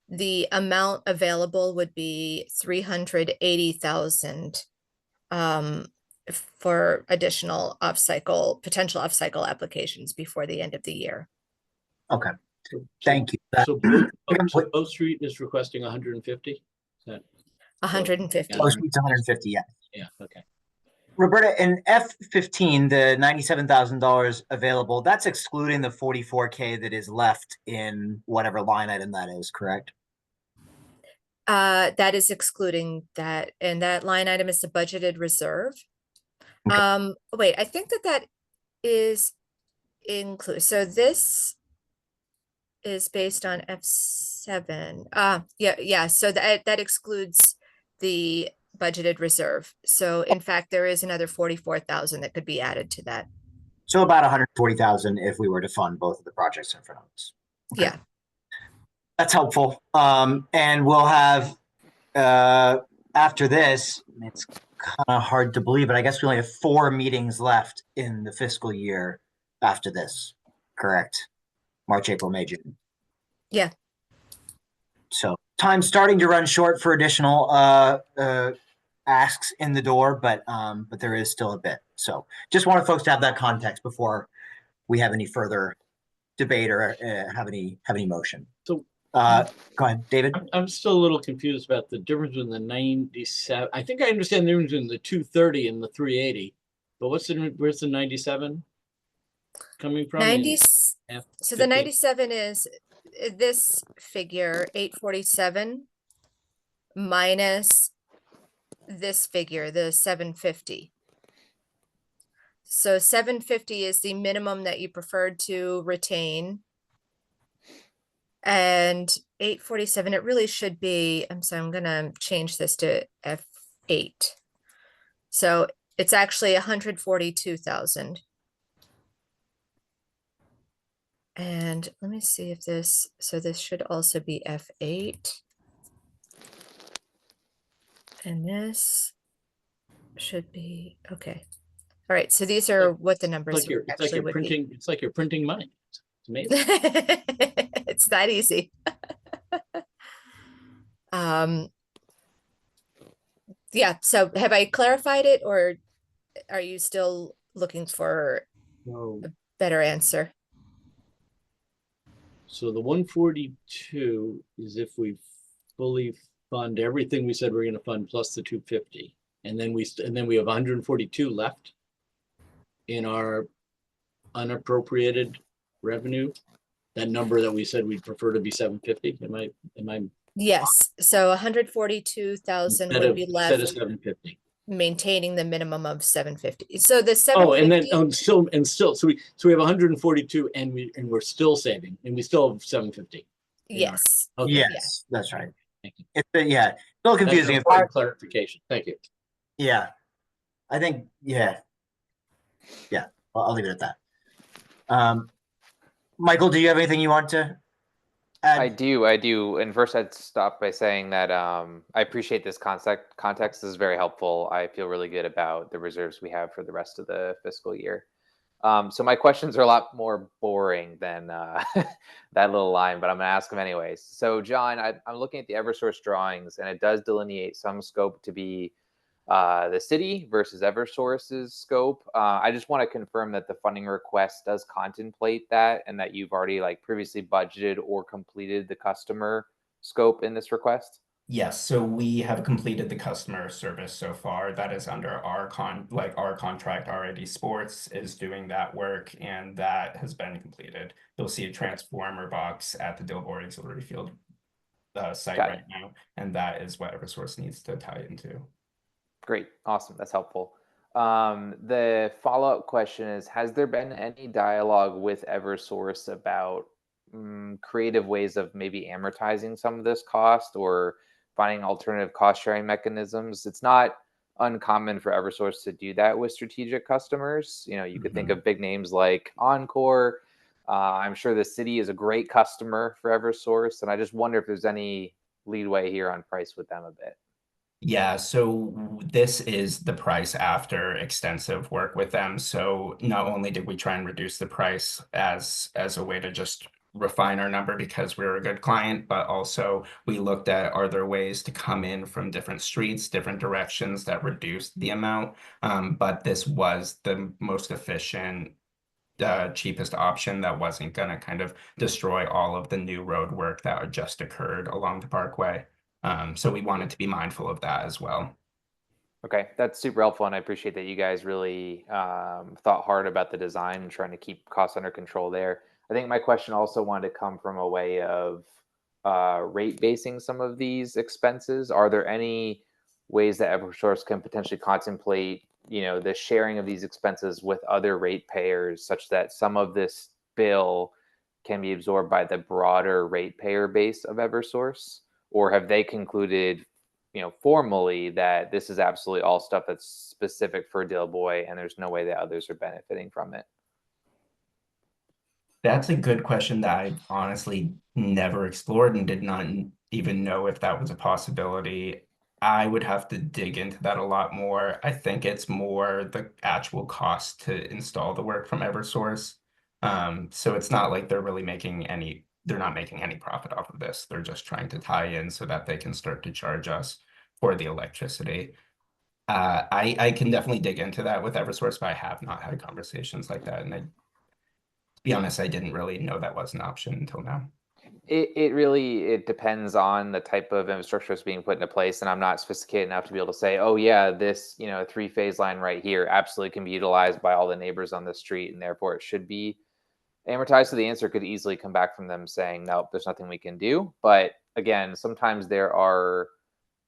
the amount available would be 380,000 for additional potential off-cycle applications before the end of the year. Okay, thank you. So Bow Street is requesting 150? Is that 150. Bow Street's 150, yeah. Yeah, okay. Roberta, in F15, the $97,000 available, that's excluding the 44K that is left in whatever line item that is, correct? That is excluding that, and that line item is the budgeted reserve. Okay. Wait, I think that is included. So this is based on F7. Yeah. So that excludes the budgeted reserve. So in fact, there is another 44,000 that could be added to that. So about 140,000 if we were to fund both of the projects in front of us. Okay. Yeah. That's helpful. And we'll have, after this, it's kind of hard to believe, but I guess we only have 4 meetings left in the fiscal year after this, correct? March, April, May, June. Yeah. So time's starting to run short for additional asks in the door, but there is still a bit. So just wanted folks to have that context before we have any further debate or have any motion. So go ahead, David. I'm still a little confused about the difference between the 97. I think I understand the difference between the 230 and the 380, but where's the 97 coming from? 90. So the 97 is this figure 847 minus this figure, the 750. So 750 is the minimum that you preferred to retain. And 847, it really should be, I'm gonna change this to F8. So it's actually 142,000. And let me see if this should also be F8. And this should be, okay. All right, so these are what the numbers it's like you're printing, it's like you're printing money. It's amazing. It's that easy. Yeah, so have I clarified it, or are you still looking for a better answer? So the 142 is if we fully fund everything we said we're going to fund plus the 250, and then we have 142 left in our unappropriated revenue. That number that we said we'd prefer to be 750. Am I? Yes. So 142,000 would be left. Instead of 750. Maintaining the minimum of 750. So the 750. Oh, and then still, so we have 142, and we're still saving, and we still have 750. Yes. Okay. Yes, that's right. Thank you. It's a little confusing. Clarification. Thank you. Yeah, I think I'll leave it at that. Michael, do you have anything you want to I do. And first I'd stop by saying that I appreciate this context. This is very helpful. I feel really good about the reserves we have for the rest of the fiscal year. So my questions are a lot more boring than that little line, but I'm going to ask them anyways. So John, I'm looking at the Eversource drawings, and it does delineate some scope to be the city versus Eversource's scope. I just want to confirm that the funding request does contemplate that, and that you've already like previously budgeted or completed the customer scope in this request. Yes, so we have completed the customer service so far. That is under our contract. RID Sports is doing that work, and that has been completed. You'll see a transformer box at the Dilboy Auxiliary Field site right now, and that is what Eversource needs to tie into. Great, awesome, that's helpful. The follow-up question is, has there been any dialogue with Eversource about creative ways of maybe amortizing some of this cost or finding alternative cost sharing mechanisms? It's not uncommon for Eversource to do that with strategic customers. You know, you could think of big names like Encore. I'm sure the city is a great customer for Eversource, and I just wonder if there's any leadway here on price with them a bit. Yeah, so this is the price after extensive work with them. So not only did we try and reduce the price as a way to just refine our number because we're a good client, but also we looked at, are there ways to come in from different streets, different directions that reduce the amount? But this was the most efficient, cheapest option that wasn't going to kind of destroy all of the new road work that just occurred along the Parkway. So we wanted to be mindful of that as well. Okay, that's super helpful, and I appreciate that you guys really thought hard about the design and trying to keep costs under control there. I think my question also wanted to come from a way of rate basing some of these expenses. Are there any ways that Eversource can potentially contemplate, you know, the sharing of these expenses with other ratepayers, such that some of this bill can be absorbed by the broader ratepayer base of Eversource? Or have they concluded, you know, formally that this is absolutely all stuff that's specific for Dilboy and there's no way that others are benefiting from it? That's a good question that I honestly never explored and did not even know if that was a possibility. I would have to dig into that a lot more. I think it's more the actual cost to install the work from Eversource. So it's not like they're really they're not making any profit off of this. They're just trying to tie in so that they can start to charge us for the electricity. I can definitely dig into that with Eversource, but I have not had conversations like that. And to be honest, I didn't really know that was an option until now. It really depends on the type of infrastructure that's being put into place, and I'm not sophisticated enough to be able to say, oh yeah, this, you know, 3-phase line right here absolutely can be utilized by all the neighbors on the street, and therefore it should be amortized. So the answer could easily come back from them saying, nope, there's nothing we can do. But again, sometimes there are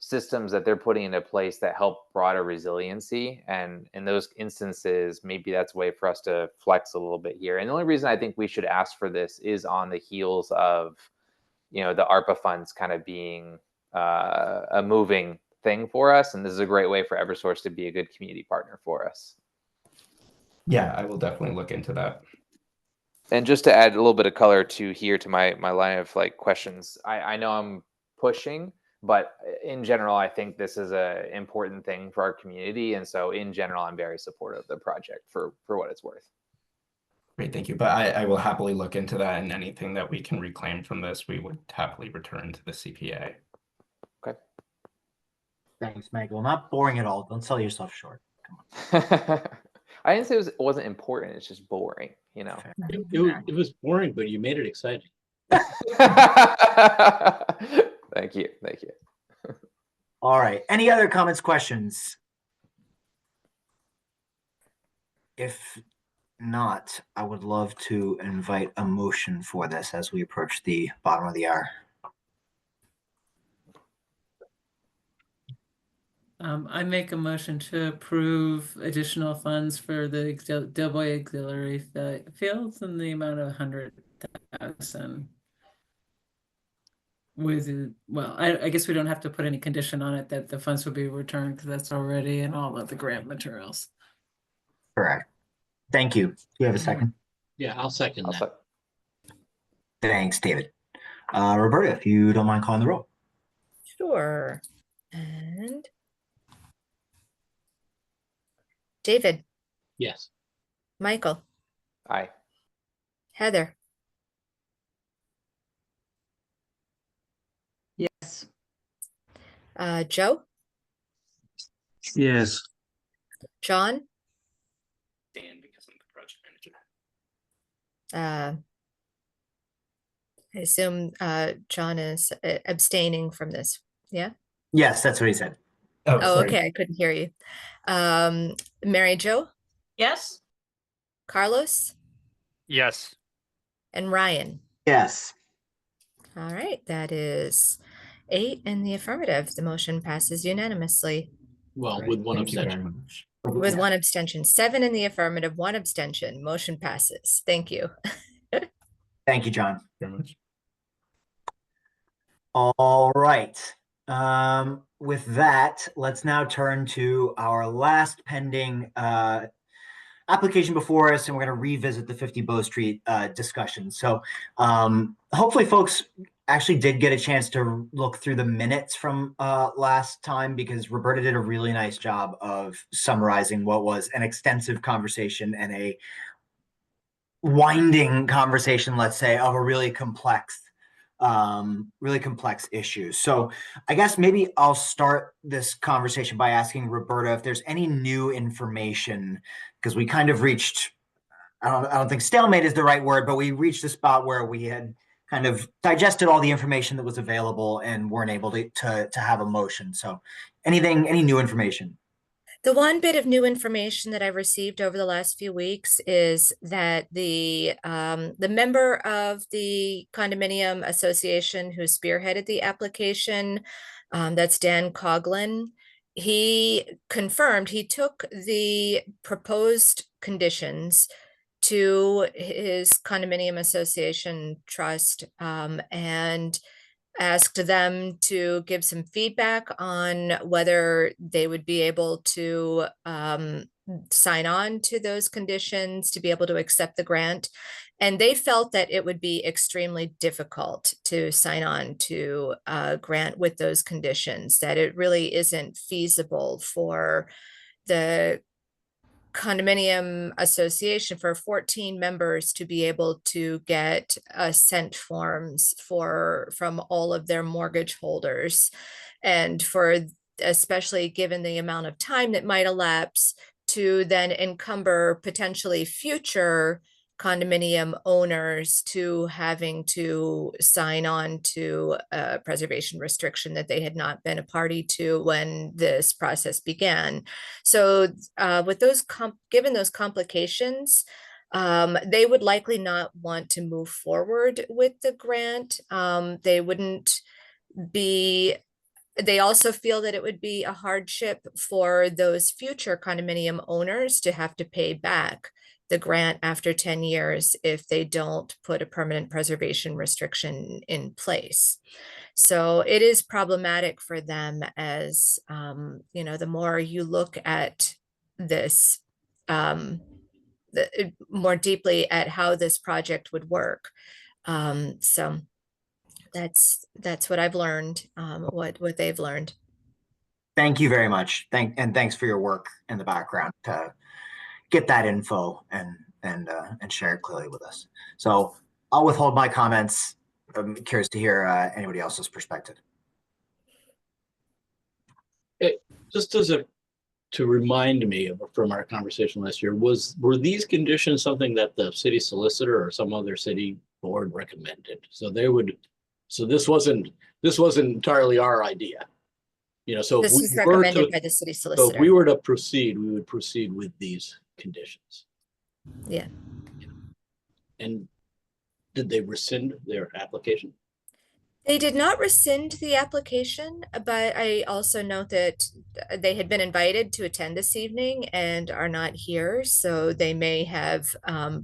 systems that they're putting into place that help broader resiliency. And in those instances, maybe that's a way for us to flex a little bit here. And the only reason I think we should ask for this is on the heels of, you know, the ARPA funds kind of being a moving thing for us. And this is a great way for Eversource to be a good community partner for us. Yeah, I will definitely look into that. And just to add a little bit of color to my line of like questions, I know I'm pushing, but in general, I think this is an important thing for our community. And so in general, I'm very supportive of the project for what it's worth. Great, thank you. But I will happily look into that, and anything that we can reclaim from this, we would happily return to the CPA. Okay. Thanks, Meg. Well, not boring at all. Don't sell yourself short. Come on. I didn't say it wasn't important. It's just boring, you know. It was boring, but you made it exciting. Thank you. Thank you. All right. Any other comments, questions? If not, I would love to invite a motion for this as we approach the bottom of the hour. I make a motion to approve additional funds for the Dilboy Auxiliary Fields in the amount of 100,000. With, well, I guess we don't have to put any condition on it that the funds will be returned because that's already in all of the grant materials. Correct. Thank you. Do you have a second? Yeah, I'll second that. Thanks, David. Roberta, if you don't mind calling the roll. Sure. And David, Yes. Michael, Aye. Heather, Yes. Joe, Yes. John, Dan, because I'm the project manager. I assume John is abstaining from this. Yeah. Yes, that's what he said. Oh, sorry. okay. I couldn't hear you. Mary Jo, Yes? Carlos, Yes. and Ryan. Yes. All right, that is 8 in the affirmative. The motion passes unanimously Well, Great. with one Thank you very abstention. much. with one abstention. 7 in the affirmative, 1 abstention. Motion passes. Thank you. Thank you, John. Very much. All right. With that, let's now turn to our last pending application before us, and we're going to revisit the 50 Bow Street discussion. So hopefully folks actually did get a chance to look through the minutes from last time, because Roberta did a really nice job of summarizing what was an extensive conversation and a winding conversation, let's say, of a really complex issue. So I guess maybe I'll start this conversation by asking Roberta if there's any new information, because we kind of reached, I don't think stalemate is the right word, but we reached a spot where we had kind of digested all the information that was available and weren't able to have a motion. So any new information? The one bit of new information that I've received over the last few weeks is that the member of the condominium association who spearheaded the application, that's Dan Coughlin, he confirmed he took the proposed conditions to his condominium association trust, and asked them to give some feedback on whether they would be able to sign on to those conditions to be able to accept the grant. And they felt that it would be extremely difficult to sign on to a grant with those conditions, that it really isn't feasible for the condominium association, for 14 members to be able to get assent forms from all of their mortgage holders, and for, especially given the amount of time that might elapse, to then encumber potentially future condominium owners to having to sign on to a preservation restriction that they had not been a party to when this process began. So with those given those complications, they would likely not want to move forward with the grant. They wouldn't be, they also feel that it would be a hardship for those future condominium owners to have to pay back the grant after 10 years if they don't put a permanent preservation restriction in place. So it is problematic for them, as the more you look at this, more deeply at how this project would work. So that's what I've learned, what they've learned. Thank you very much. Thanks for your work in the background to get that info and share it clearly with us. So I'll withhold my comments. I'm curious to hear anybody else's perspective. Just to remind me from our conversation last year, were these conditions something that the city solicitor or some other city board recommended? So this wasn't entirely our idea. So This is recommended by the city solicitor. So if we were to proceed, we would proceed with these conditions. Yeah. And did they rescind their application? They did not rescind the application, but I also note that they had been invited to attend this evening and are not here. So they may have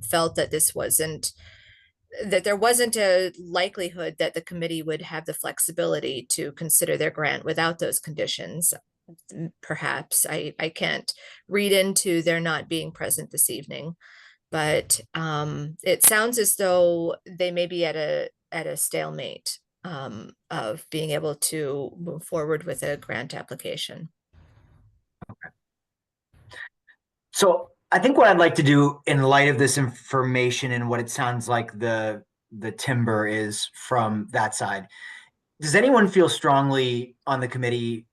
felt that there wasn't a likelihood that the committee would have the flexibility to consider their grant without those conditions. Perhaps I can't read into their not being present this evening, but it sounds as though they may be at at a stalemate of being able to move forward with a grant application. So I think what I'd like to do in light of this information and what it sounds like the timber is from that side, does anyone feel strongly on the committee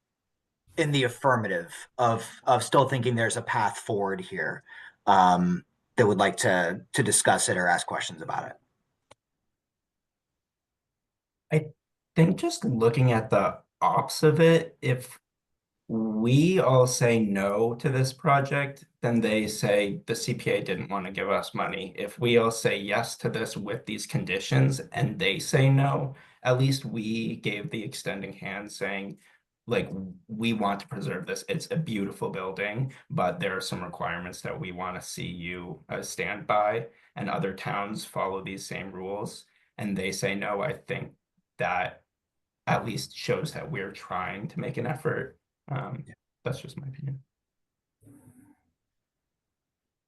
in the affirmative of still thinking there's a path forward here, that would like to discuss it or ask questions about it? I think just looking at the ops of it, if we all say no to this project, then they say the CPA didn't want to give us money. If we all say yes to this with these conditions and they say no, at least we gave the extending hand saying, like, we want to preserve this. It's a beautiful building, but there are some requirements that we want to see you stand by, and other towns follow these same rules. And they say no, I think that at least shows that we're trying to make an effort. That's just my opinion.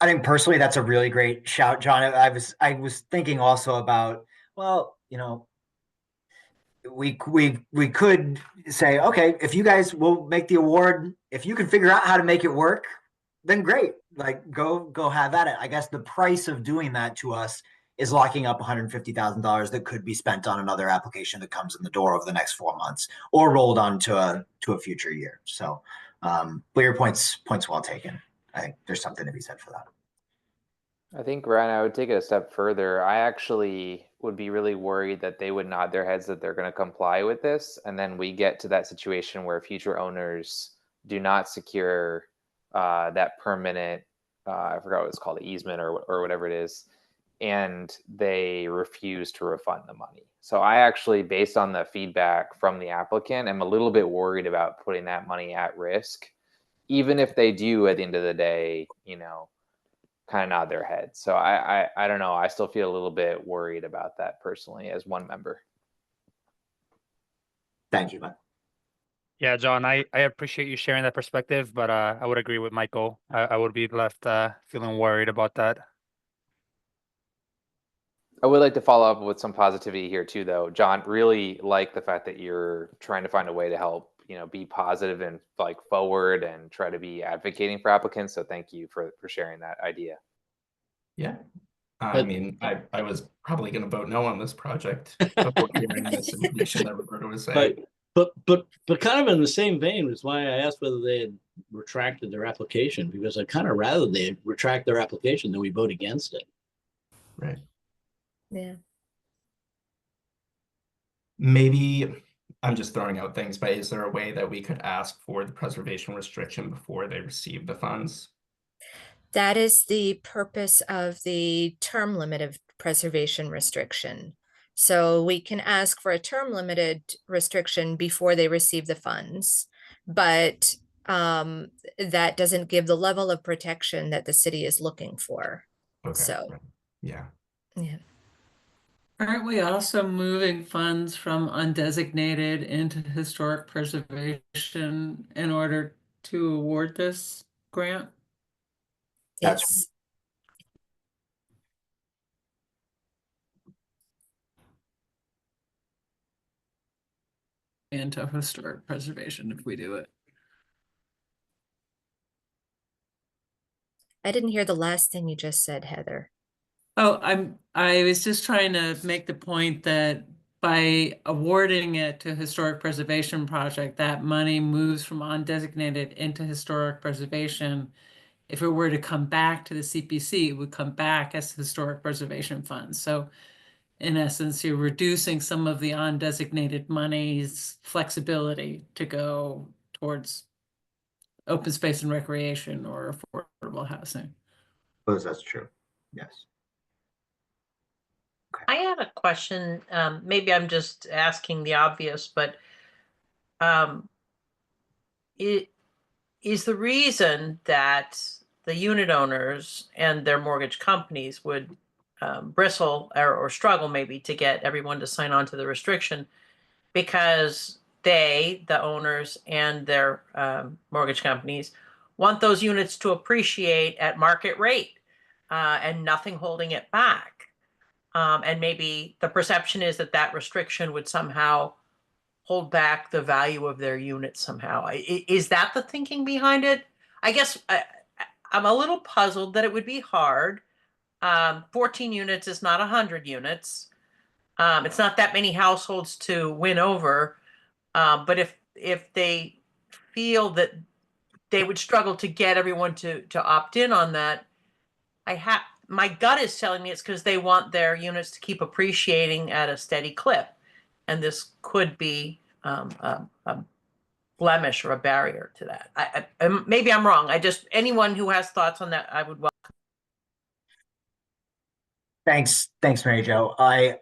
I think personally that's a really great shout, John. I was thinking also about, well, you know, we could say, okay, if you guys will make the award, if you can figure out how to make it work, then great. Like go have at it. I guess the price of doing that to us is locking up $150,000 that could be spent on another application that comes in the door over the next 4 months or rolled on to a future year. So, but your point's well taken. I think there's something to be said for that. I think, Ryan, I would take it a step further. I actually would be really worried that they would nod their heads that they're going to comply with this. And then we get to that situation where future owners do not secure that permanent, I forgot what it's called, easement or whatever it is, and they refuse to refund the money. So I actually, based on the feedback from the applicant, am a little bit worried about putting that money at risk, even if they do at the end of the day, you know, kind of nod their head. So I don't know. I still feel a little bit worried about that personally as one member. Thank you, man. Yeah, John, I appreciate you sharing that perspective, but I would agree with Michael. I would be left feeling worried about that. I would like to follow up with some positivity here too, though. John, really like the fact that you're trying to find a way to help, you know, be positive and like forward and try to be advocating for applicants. So thank you for sharing that idea. Yeah. I mean, I was probably going to vote no on this project before hearing this information that Roberto was saying. But kind of in the same vein was why I asked whether they had retracted their application, because I'd kind of rather they retract their application than we vote against it. Right. Yeah. Maybe I'm just throwing out things, but is there a way that we could ask for the preservation restriction before they receive the funds? That is the purpose of the term limit of preservation restriction. So we can ask for a term limited restriction before they receive the funds, but that doesn't give the level of protection that the city is looking for. Okay. So, yeah. Yeah. Aren't we also moving funds from undesignated into historic preservation in order to award this grant? Yes. Into historic preservation if we do it. I didn't hear the last thing you just said, Heather. Oh, I was just trying to make the point that by awarding it to historic preservation project, that money moves from undesignated into historic preservation. If it were to come back to the CPC, it would come back as historic preservation funds. So in essence, you're reducing some of the undesignated money's flexibility to go towards open space and recreation or affordable housing. Suppose that's true. Yes. I had a question. Maybe I'm just asking the obvious, but it is the reason that the unit owners and their mortgage companies would bristle or struggle maybe to get everyone to sign on to the restriction, because they, the owners and their mortgage companies, want those units to appreciate at market rate and nothing holding it back. And maybe the perception is that that restriction would somehow hold back the value of their unit somehow. Is that the thinking behind it? I guess I'm a little puzzled that it would be hard. 14 units is not 100 units. It's not that many households to win over. But if they feel that they would struggle to get everyone to opt in on that, my gut is telling me it's because they want their units to keep appreciating at a steady clip, and this could be a blemish or a barrier to that. Maybe I'm wrong. Anyone who has thoughts on that, I would welcome. Thanks, Mary Jo. I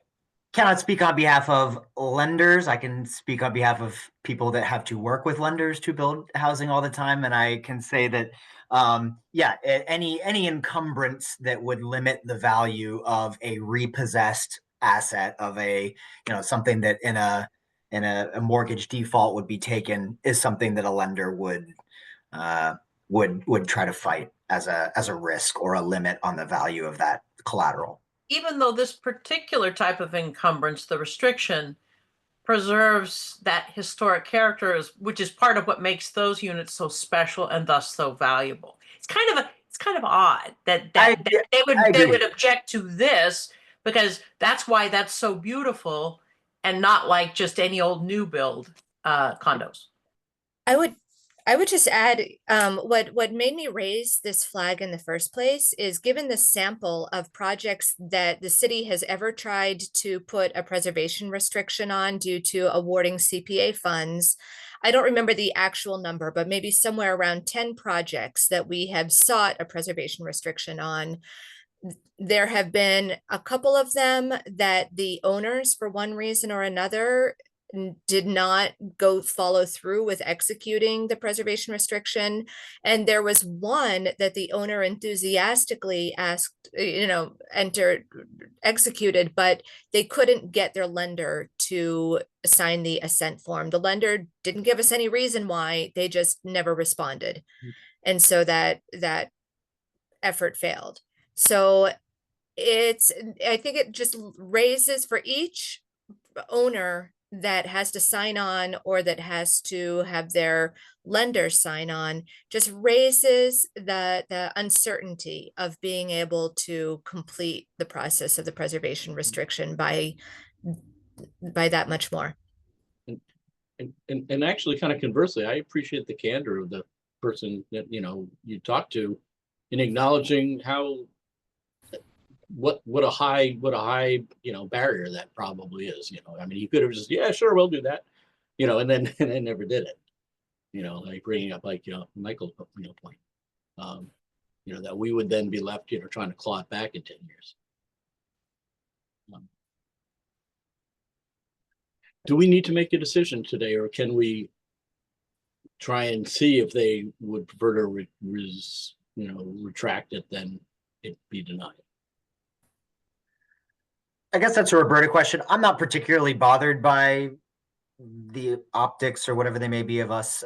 cannot speak on behalf of lenders. I can speak on behalf of people that have to work with lenders to build housing all the time, and I can say that any encumbrance that would limit the value of a repossessed asset, of something that in a mortgage default would be taken, is something that a lender would try to fight as a risk or a limit on the value of that collateral. Even though this particular type of encumbrance, the restriction, preserves that historic character, which is part of what makes those units so special and thus so valuable. It's kind of odd that they would object to this, because that's why that's so beautiful and not like just any old new build condos. I would just add, what made me raise this flag in the first place is, given the sample of projects that the city has ever tried to put a preservation restriction on due to awarding CPA funds. I don't remember the actual number, but maybe somewhere around 10 projects that we have sought a preservation restriction on. There have been a couple of them that the owners, for one reason or another, did not follow through with executing the preservation restriction. And there was one that the owner enthusiastically executed, but they couldn't get their lender to sign the assent form. The lender didn't give us any reason why, they just never responded. And so that effort failed. So I think it just raises, for each owner that has to sign on or that has to have their lender sign on, just raises the uncertainty of being able to complete the process of the preservation restriction by that much more. And actually, kind of conversely, I appreciate the candor of the person that you talked to in acknowledging what a high barrier that probably is. I mean, you could have just, yeah, sure, we'll do that, and then never did it. Like bringing up Michael's point, that we would then be left trying to claw it back in 10 years. Do we need to make a decision today, or can we try and see if they would prefer to retract it than it be denied? I guess that's a Roberta question. I'm not particularly bothered by the optics or whatever they may be of us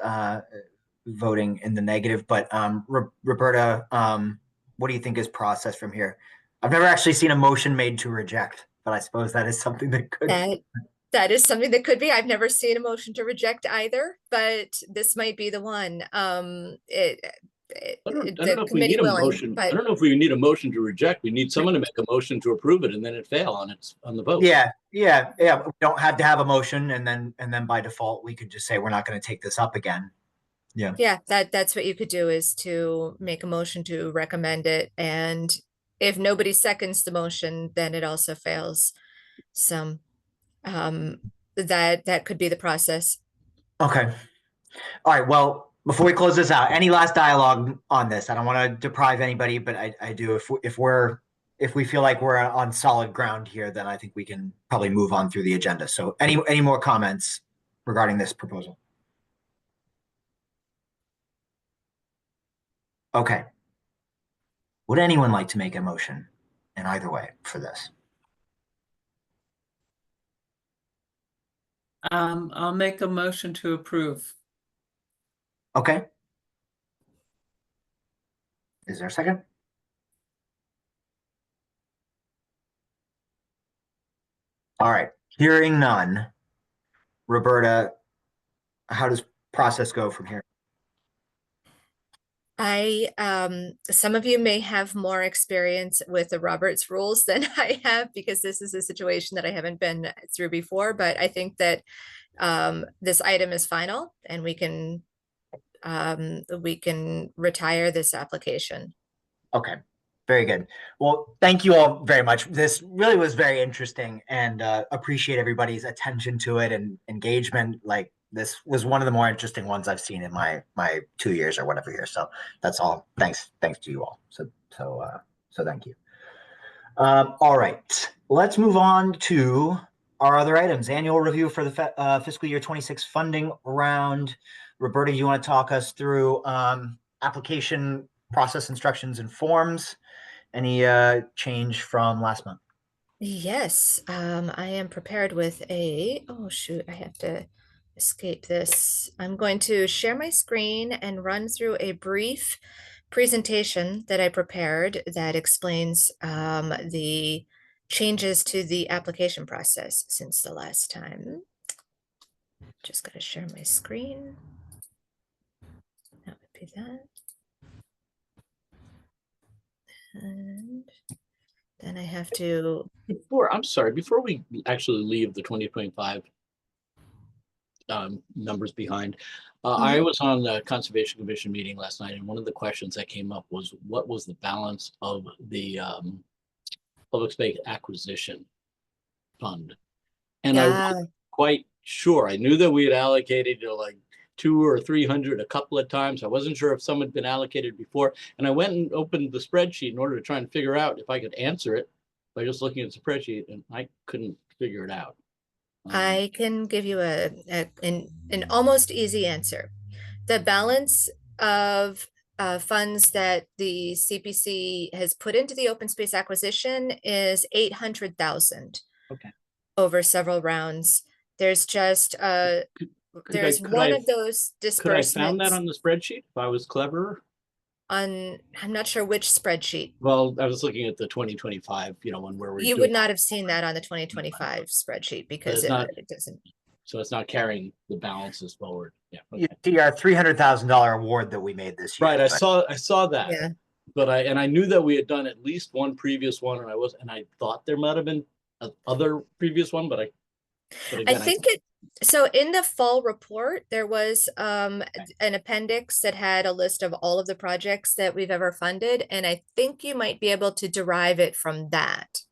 voting in the negative, but Roberta, what do you think is process from here? I've never actually seen a motion made to reject, but I suppose that is something that could. That is something that could be. I've never seen a motion to reject either, but this might be the one. I don't know if we need a motion. I don't know if we need a motion to reject. We need someone to make a motion to approve it, and then it fail on the vote. Yeah. We don't have to have a motion, and then by default we could just say we're not going to take this up again. Yeah, that's what you could do, is to make a motion to recommend it, and if nobody seconds the motion, then it also fails. So that could be the process. Okay. All right. Well, before we close this out, any last dialogue on this? I don't want to deprive anybody, but I do. If we feel like we're on solid ground here, then I think we can probably move on through the agenda. So any more comments regarding this proposal? Okay. Would anyone like to make a motion in either way for this? I'll make a motion to approve. Okay. Is there a second? All right, hearing none. Roberta, how does process go from here? Some of you may have more experience with the Roberts rules than I have, because this is a situation that I haven't been through before, but I think that this item is final and we can retire this application. Okay, very good. Well, thank you all very much. This really was very interesting, and appreciate everybody's attention to it and engagement. Like, this was one of the more interesting ones I've seen in my 2 years or whatever here. So that's all. Thanks to you all. So thank you. All right, let's move on to our other items. Annual review for the fiscal year 26 funding round. Roberta, you want to talk us through application process instructions and forms? Any change from last month? Yes, I am prepared with oh shoot, I have to escape this. I'm going to share my screen and run through a brief presentation that I prepared that explains the changes to the application process since the last time. Just gotta share my screen. That would be that. And then I have to. Before we actually leave the 2025 numbers behind, I was on the Conservation Commission meeting last night, and one of the questions that came up was, what was the balance of the public space acquisition fund? And I wasn't quite sure. I knew that we had allocated like 200 or 300 a couple of times. I wasn't sure if some had been allocated before. And I went and opened the spreadsheet in order to try and figure out if I could answer it by just looking at the spreadsheet, and I couldn't figure it out. I can give you an almost easy answer. The balance of funds that the CPC has put into the open space acquisition is 800,000. Okay. Over several rounds. There's just there's one of those disbursements. Could I found that on the spreadsheet if I was clever? I'm not sure which spreadsheet. Well, I was looking at the 2025, one where you would not have seen that on the 2025 spreadsheet because it doesn't. So it's not carrying the balances forward. Yeah. Okay. Our $300,000 award that we made this year. Right. I saw that. Yeah. But I knew that we had done at least one previous one, and I thought there might have been other previous one, but again, I think so in the fall report, there was an appendix that had a list of all of the projects that we've ever funded. And I think you might be able to derive it from that.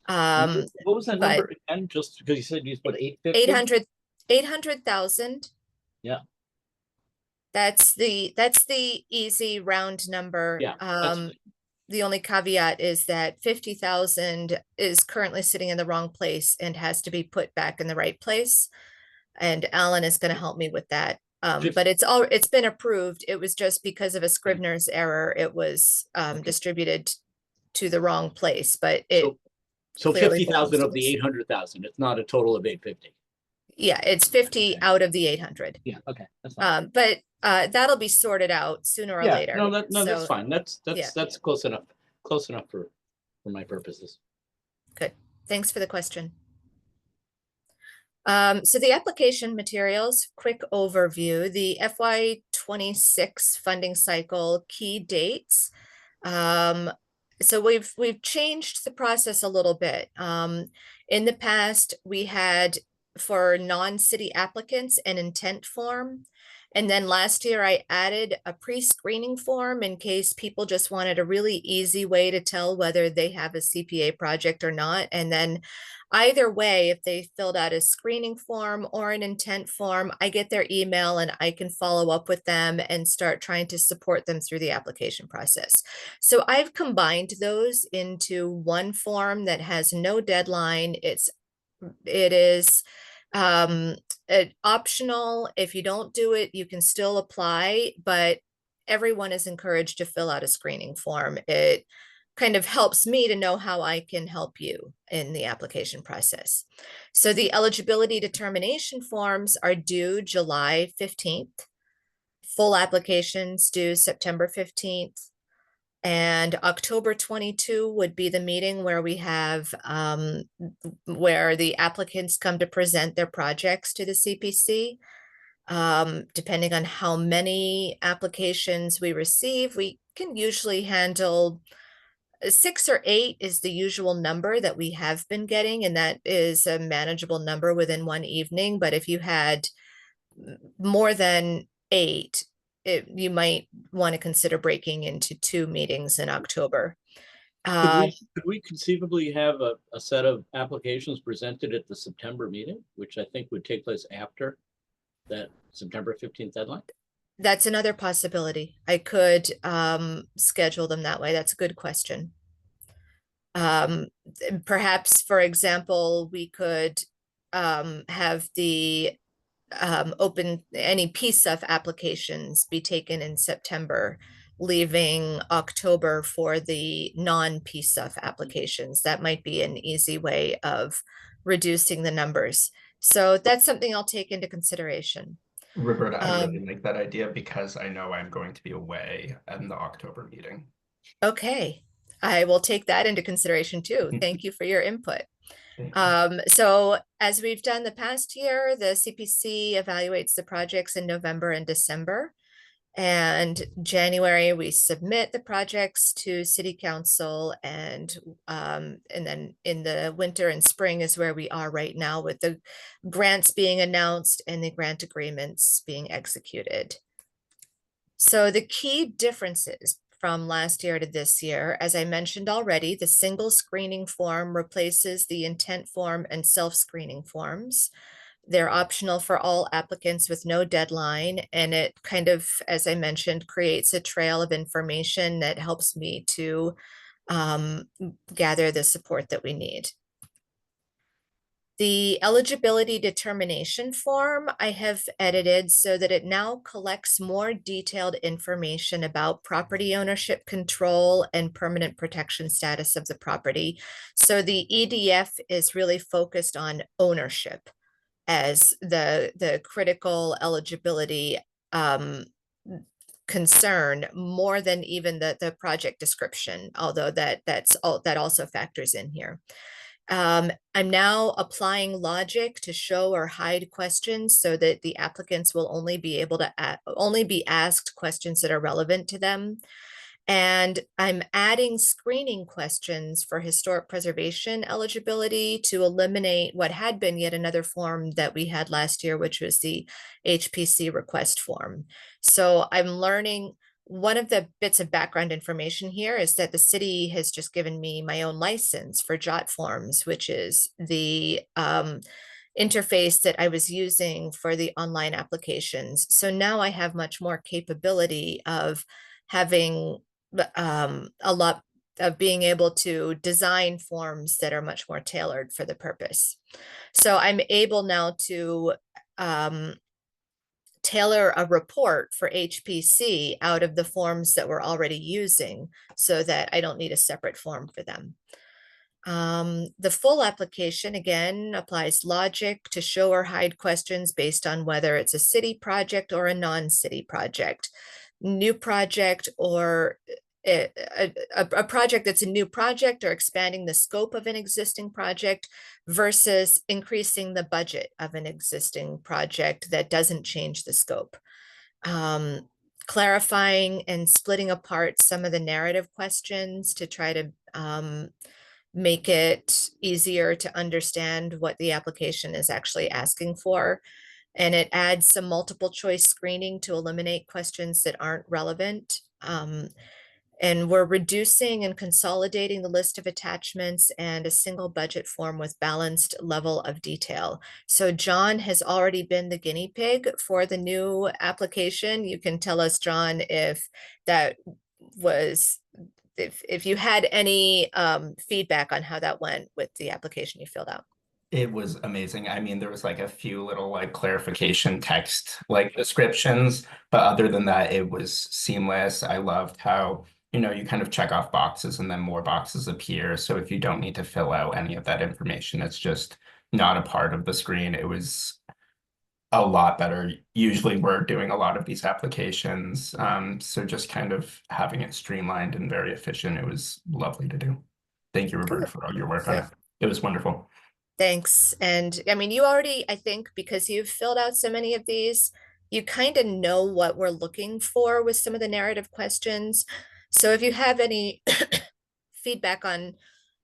What was that number again? Just because you said you put 850? 800,000. Yeah. That's the easy round number. Yeah. The only caveat is that 50,000 is currently sitting in the wrong place and has to be put back in the right place. And Alan is going to help me with that. But it's been approved. It was just because of a Scrivener's error. It was distributed to the wrong place, but so 50,000 of the 800,000. It's not a total of 850. Yeah, it's 50 out of the 800. Yeah. Okay. That's fine. But that'll be sorted out sooner or later. No, that's fine. That's close enough. Close enough for my purposes. Good. Thanks for the question. So the application materials, quick overview, the FY26 funding cycle key dates. So we've changed the process a little bit. In the past, we had for non-city applicants an intent form. And then last year I added a pre-screening form in case people just wanted a really easy way to tell whether they have a CPA project or not. And then either way, if they filled out a screening form or an intent form, I get their email and I can follow up with them and start trying to support them through the application process. So I've combined those into one form that has no deadline. It is optional. If you don't do it, you can still apply, but everyone is encouraged to fill out a screening form. It kind of helps me to know how I can help you in the application process. So the eligibility determination forms are due July 15th. Full applications due September 15th. And October 22 would be the meeting where we have, where the applicants come to present their projects to the CPC. Depending on how many applications we receive, we can usually handle 6 or 8 is the usual number that we have been getting, and that is a manageable number within one evening. But if you had more than 8, you might want to consider breaking into 2 meetings in October. Could we conceivably have a set of applications presented at the September meeting, which I think would take place after that September 15th deadline? That's another possibility. I could schedule them that way. That's a good question. Perhaps, for example, we could have the open any PSUF applications be taken in September, leaving October for the non-PSUF applications. That might be an easy way of reducing the numbers. So that's something I'll take into consideration. Roberta, I really like that idea because I know I'm going to be away in the October meeting. Okay, I will take that into consideration too. Thank you for your input. Thank you. So as we've done the past year, the CPC evaluates the projects in November and December. And January, we submit the projects to City Council, and then in the winter and spring is where we are right now, with the grants being announced and the grant agreements being executed. So the key differences from last year to this year, as I mentioned already, the single screening form replaces the intent form and self-screening forms. They're optional for all applicants with no deadline, and it kind of, as I mentioned, creates a trail of information that helps me to gather the support that we need. The eligibility determination form I have edited so that it now collects more detailed information about property ownership control and permanent protection status of the property. So the EDF is really focused on ownership as the critical eligibility concern, more than even the project description, although that also factors in here. I'm now applying logic to show or hide questions so that the applicants will only be able to only be asked questions that are relevant to them. And I'm adding screening questions for historic preservation eligibility to eliminate what had been yet another form that we had last year, which was the HPC request form. So I'm learning. One of the bits of background information here is that the city has just given me my own license for Jot Forms, which is the interface that I was using for the online applications. So now I have much more capability of having a lot of being able to design forms that are much more tailored for the purpose. So I'm able now to tailor a report for HPC out of the forms that we're already using so that I don't need a separate form for them. The full application, again, applies logic to show or hide questions based on whether it's a city project or a non-city project, new project or a project that's a new project or expanding the scope of an existing project versus increasing the budget of an existing project that doesn't change the scope. Clarifying and splitting apart some of the narrative questions to try to make it easier to understand what the application is actually asking for. And it adds some multiple choice screening to eliminate questions that aren't relevant. And we're reducing and consolidating the list of attachments and a single budget form with balanced level of detail. So John has already been the guinea pig for the new application. You can tell us, John, if that was, if you had any feedback on how that went with the application you filled out. It was amazing. I mean, there was like a few little like clarification text like descriptions, but other than that, it was seamless. I loved how, you know, you kind of check off boxes and then more boxes appear. So if you don't need to fill out any of that information, it's just not a part of the screen. It was a lot better. Usually we're doing a lot of these applications. So just kind of having it streamlined and very efficient, it was lovely to do. Thank you, Roberta, for all your work on it. It was wonderful. Thanks. And I mean, you already, I think, because you've filled out so many of these, you kind of know what we're looking for with some of the narrative questions. So if you have any feedback on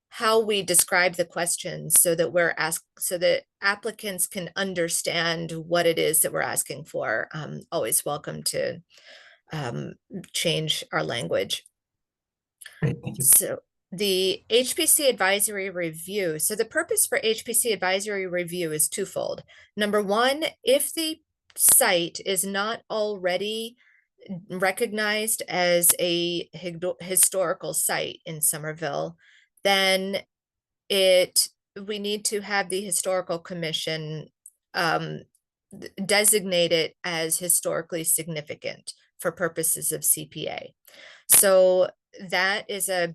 how we describe the questions so that we're asked, so that applicants can understand what it is that we're asking for, always welcome to change our language. Great, thank you. So the HPC advisory review. So the purpose for HPC advisory review is twofold. Number one, if the site is not already recognized as a historical site in Somerville, then we need to have the historical commission designate it as historically significant for purposes of CPA. So that is a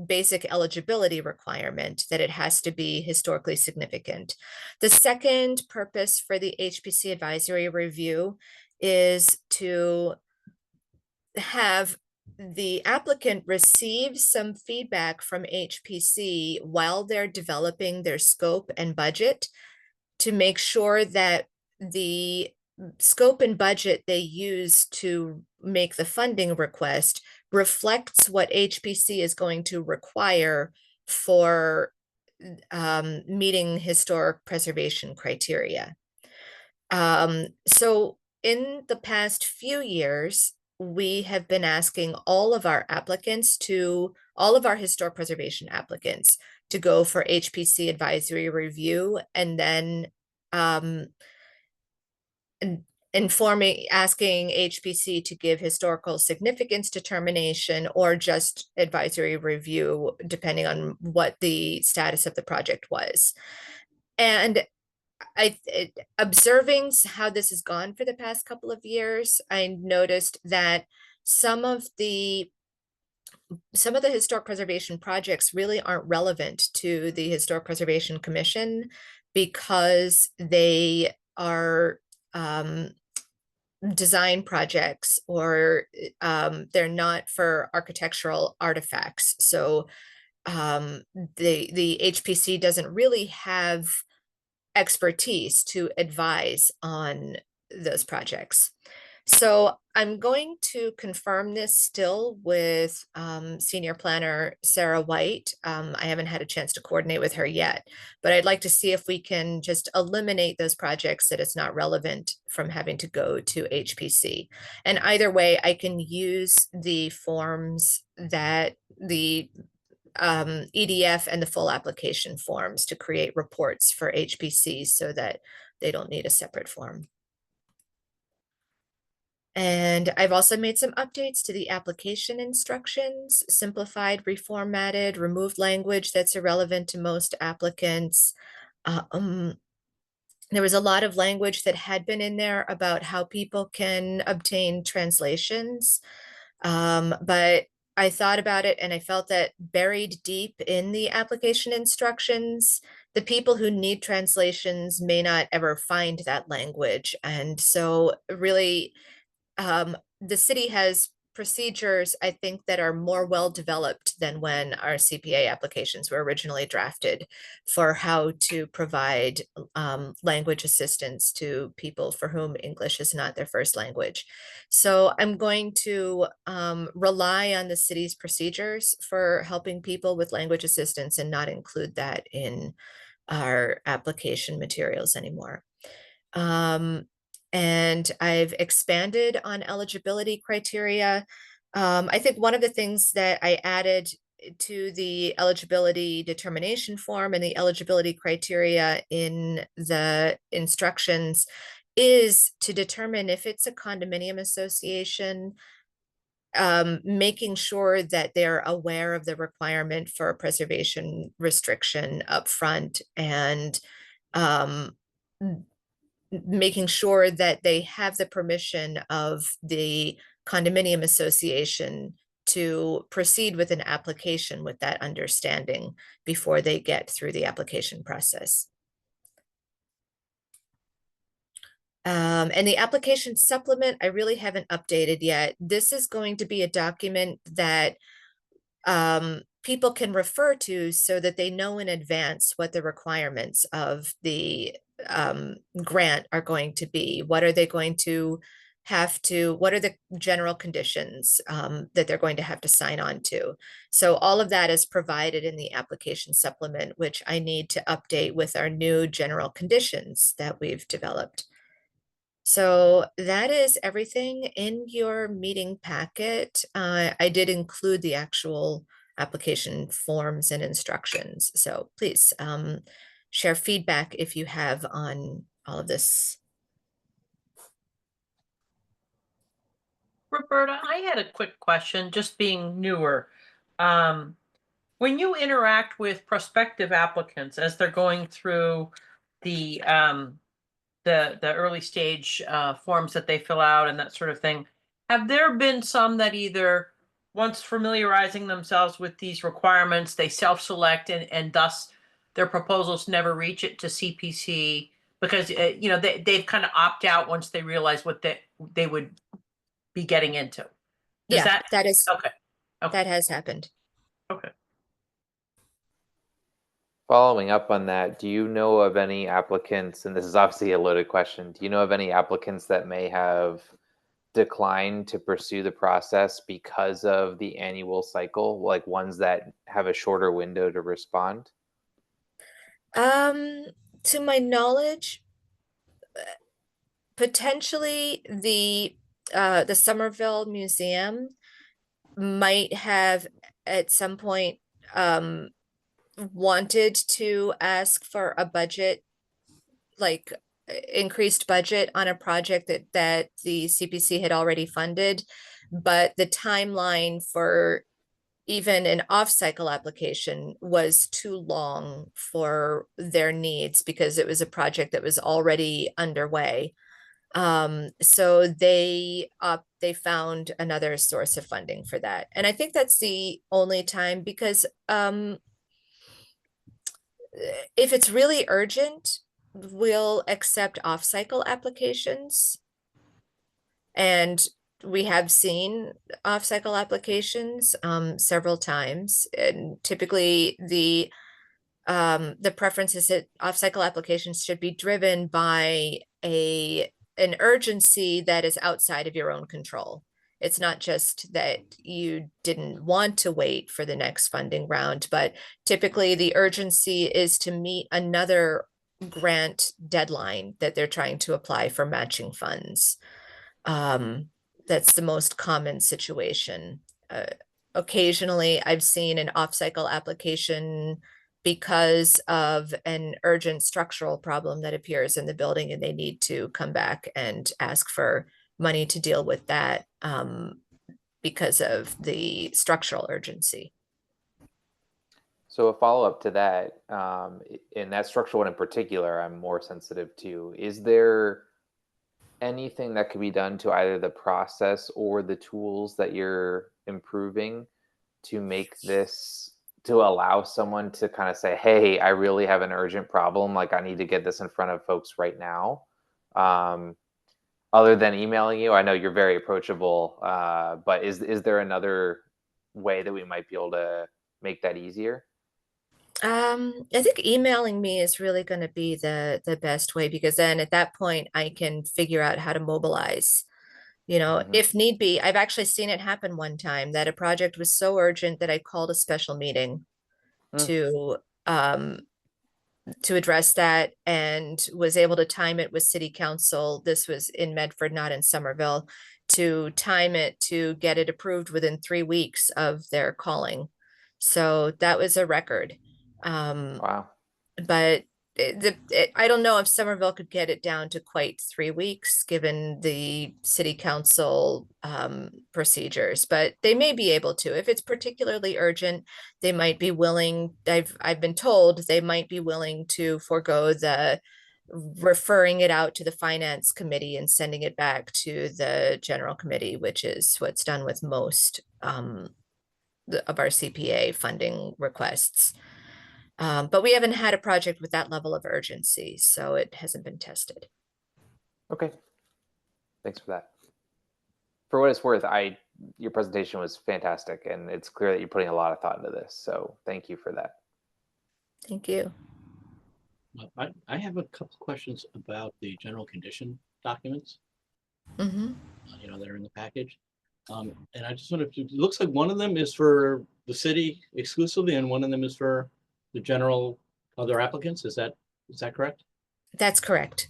basic eligibility requirement, that it has to be historically significant. The second purpose for the HPC advisory review is to have the applicant receive some feedback from HPC while they're developing their scope and budget, to make sure that the scope and budget they use to make the funding request reflects what HPC is going to require for meeting historic preservation criteria. So in the past few years, we have been asking all of our historic preservation applicants to go for HPC advisory review, and then asking HPC to give historical significance determination or just advisory review, depending on what the status of the project was. And observing how this has gone for the past couple of years, I noticed that some of the historic preservation projects really aren't relevant to the Historic Preservation Commission, because they are design projects, or they're not for architectural artifacts. So the HPC doesn't really have expertise to advise on those projects. So I'm going to confirm this still with Senior Planner Sarah White. I haven't had a chance to coordinate with her yet, but I'd like to see if we can just eliminate those projects that it's not relevant from having to go to HPC. And either way, I can use the forms that the EDF and the full application forms to create reports for HPC, so that they don't need a separate form. And I've also made some updates to the application instructions, simplified, reformatted, removed language that's irrelevant to most applicants. There was a lot of language that had been in there about how people can obtain translations, but I thought about it and I felt that buried deep in the application instructions, the people who need translations may not ever find that language. And so really, the city has procedures, I think, that are more well developed than when our CPA applications were originally drafted, for how to provide language assistance to people for whom English is not their first language. So I'm going to rely on the city's procedures for helping people with language assistance, and not include that in our application materials anymore. And I've expanded on eligibility criteria. I think one of the things that I added to the eligibility determination form and the eligibility criteria in the instructions is to determine if it's a condominium association, making sure that they're aware of the requirement for a preservation restriction upfront, and making sure that they have the permission of the condominium association to proceed with an application with that understanding before they get through the application process. And the application supplement, I really haven't updated yet. This is going to be a document that people can refer to so that they know in advance what the requirements of the grant are going to be. What are they going to have to, what are the general conditions that they're going to have to sign on to? So all of that is provided in the application supplement, which I need to update with our new general conditions that we've developed. So that is everything in your meeting packet. I did include the actual application forms and instructions. So please share feedback if you have on all of this. Roberta, I had a quick question, just being newer. When you interact with prospective applicants as they're going through the early stage forms that they fill out and that sort of thing, have there been some that either once familiarizing themselves with these requirements, they self-select and thus their proposals never reach it to CPC because you know they've kind of opt out once they realize what they would be getting into? Yeah, that is okay? Okay. that has happened. Okay. Following up on that, do you know of any applicants, and this is obviously a loaded question, do you know of any applicants that may have declined to pursue the process because of the annual cycle, like ones that have a shorter window to respond? To my knowledge, potentially the Somerville Museum might have at some point wanted to ask for a budget, like increased budget on a project that the CPC had already funded, but the timeline for even an off-cycle application was too long for their needs because it was a project that was already underway. So they found another source of funding for that. And I think that's the only time because if it's really urgent, we'll accept off-cycle applications. And we have seen off-cycle applications several times. And typically the preference is that off-cycle applications should be driven by an urgency that is outside of your own control. It's not just that you didn't want to wait for the next funding round, but typically the urgency is to meet another grant deadline that they're trying to apply for matching funds. That's the most common situation. Occasionally, I've seen an off-cycle application because of an urgent structural problem that appears in the building and they need to come back and ask for money to deal with that because of the structural urgency. So a follow-up to that, in that structural one in particular, I'm more sensitive to, is there anything that could be done to either the process or the tools that you're improving to make this, to allow someone to kind of say, hey, I really have an urgent problem, like I need to get this in front of folks right now? Other than emailing you, I know you're very approachable, but is there another way that we might be able to make that easier? I think emailing me is really going to be the best way because then at that point I can figure out how to mobilize. You know, if need be. I've actually seen it happen one time that a project was so urgent that I called a special meeting to address that and was able to time it with city council. This was in Medford, not in Somerville, to time it to get it approved within 3 weeks of their calling. So that was a record. Wow. But I don't know if Somerville could get it down to quite 3 weeks, given the city council procedures, but they may be able to. If it's particularly urgent, they might be willing, I've been told they might be willing to forego the referring it out to the finance committee and sending it back to the general committee, which is what's done with most of our CPA funding requests. But we haven't had a project with that level of urgency, so it hasn't been tested. Okay. Thanks for that. For what it's worth, your presentation was fantastic, and it's clear that you're putting a lot of thought into this. So thank you for that. Thank you. I have a couple questions about the general condition documents, Mm-hmm. That are in the package. And I just wonder if it looks like one of them is for the city exclusively, and one of them is for the general other applicants. Is that correct? That's correct.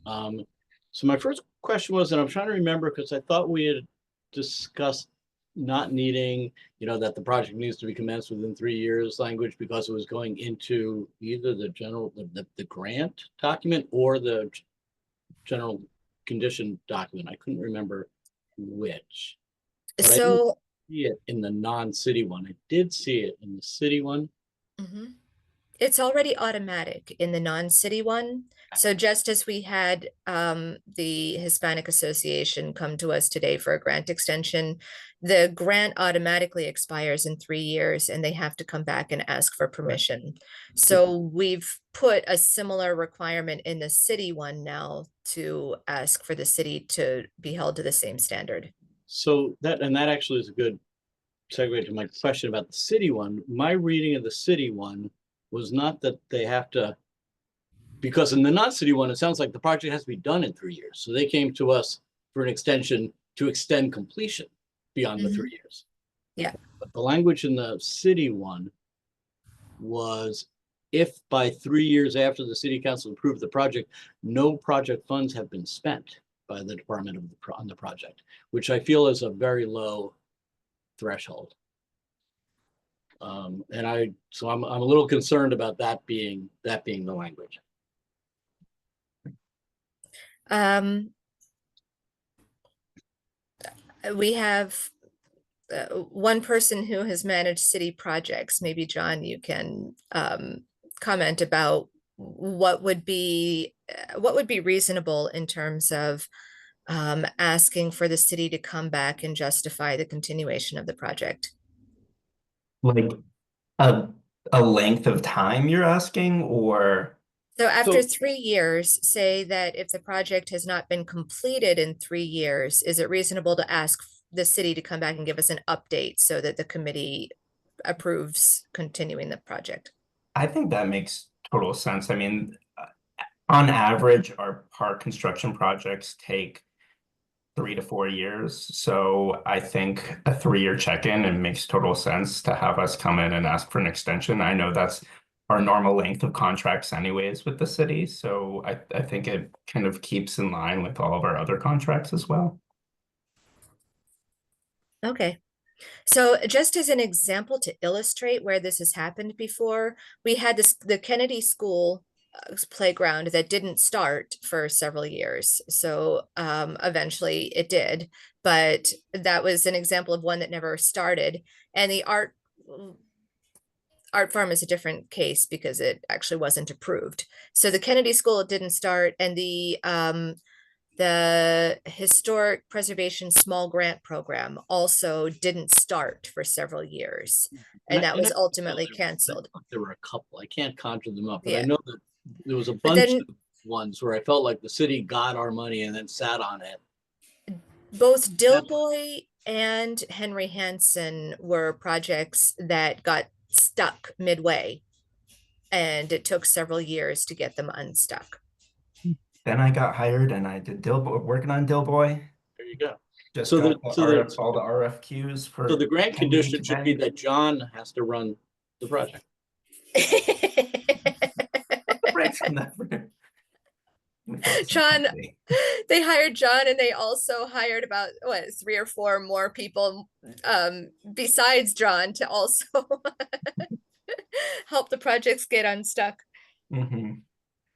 So my first question was, and I'm trying to remember because I thought we had discussed not needing, that the project needs to be commenced within 3 years language because it was going into either the grant document or the general condition document. I couldn't remember which. But I didn't see it in the non-city one. I did see it in the city one. Mm-hmm. It's already automatic in the non-city one. So just as we had the Hispanic Association come to us today for a grant extension, the grant automatically expires in 3 years and they have to come back and ask for permission. Right. So we've put a similar requirement in the city one now to ask for the city to be held to the same standard. So that actually is a good segue to my question about the city one. My reading of the city one was not that they have to, because in the non-city one, it sounds like the project has to be done in 3 years. So they came to us for an extension to extend completion beyond the 3 years. Yeah. But the language in the city one was, if by 3 years after the city council approved the project, no project funds have been spent by the department on the project, which I feel is a very low threshold. So I'm a little concerned about that being the language. We have one person who has managed city projects. Maybe John, you can comment about what would be reasonable in terms of asking for the city to come back and justify the continuation of the project. Like a length of time you're asking, or? So after 3 years, say that if the project has not been completed in 3 years, is it reasonable to ask the city to come back and give us an update so that the committee approves continuing the project? I think that makes total sense. I mean, on average, our park construction projects take 3 to 4 years. So I think a 3-year check-in, it makes total sense to have us come in and ask for an extension. I know that's our normal length of contracts anyways with the city. So I think it kind of keeps in line with all of our other contracts as well. Okay. So just as an example to illustrate where this has happened before, we had the Kennedy School playground that didn't start for several years. So eventually it did, but that was an example of one that never started. And the art farm is a different case because it actually wasn't approved. So the Kennedy School didn't start, and the Historic Preservation Small Grant Program also didn't start for several years, and that was ultimately canceled. There were a couple. I can't conjure them up, but Yeah. I know that there was a bunch of ones where I felt like the city got our money and then sat on it. Both Dilboy and Henry Hansen were projects that got stuck midway, and it took several years to get them unstuck. Then I got hired and I did working on Dilboy. There you go. Just So got all the RFQs for. So the grant condition should be that John has to run the project. John, they hired John, and they also hired about 3 or 4 more people besides John to also help the projects get unstuck. Mm-hmm.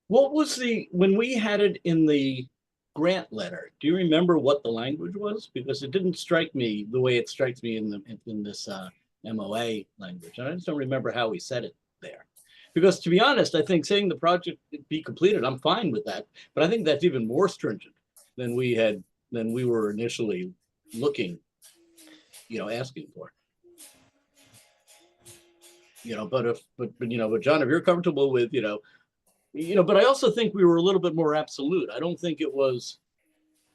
What was when we had it in the grant letter, do you remember what the language was? Because it didn't strike me the way it strikes me in this MOA language. I just don't remember how we said it there. Because to be honest, I think saying the project be completed, I'm fine with that. But I think that's even more stringent than we were initially looking, asking for. But John, if you're comfortable with, but I also think we were a little bit more absolute. I don't think it was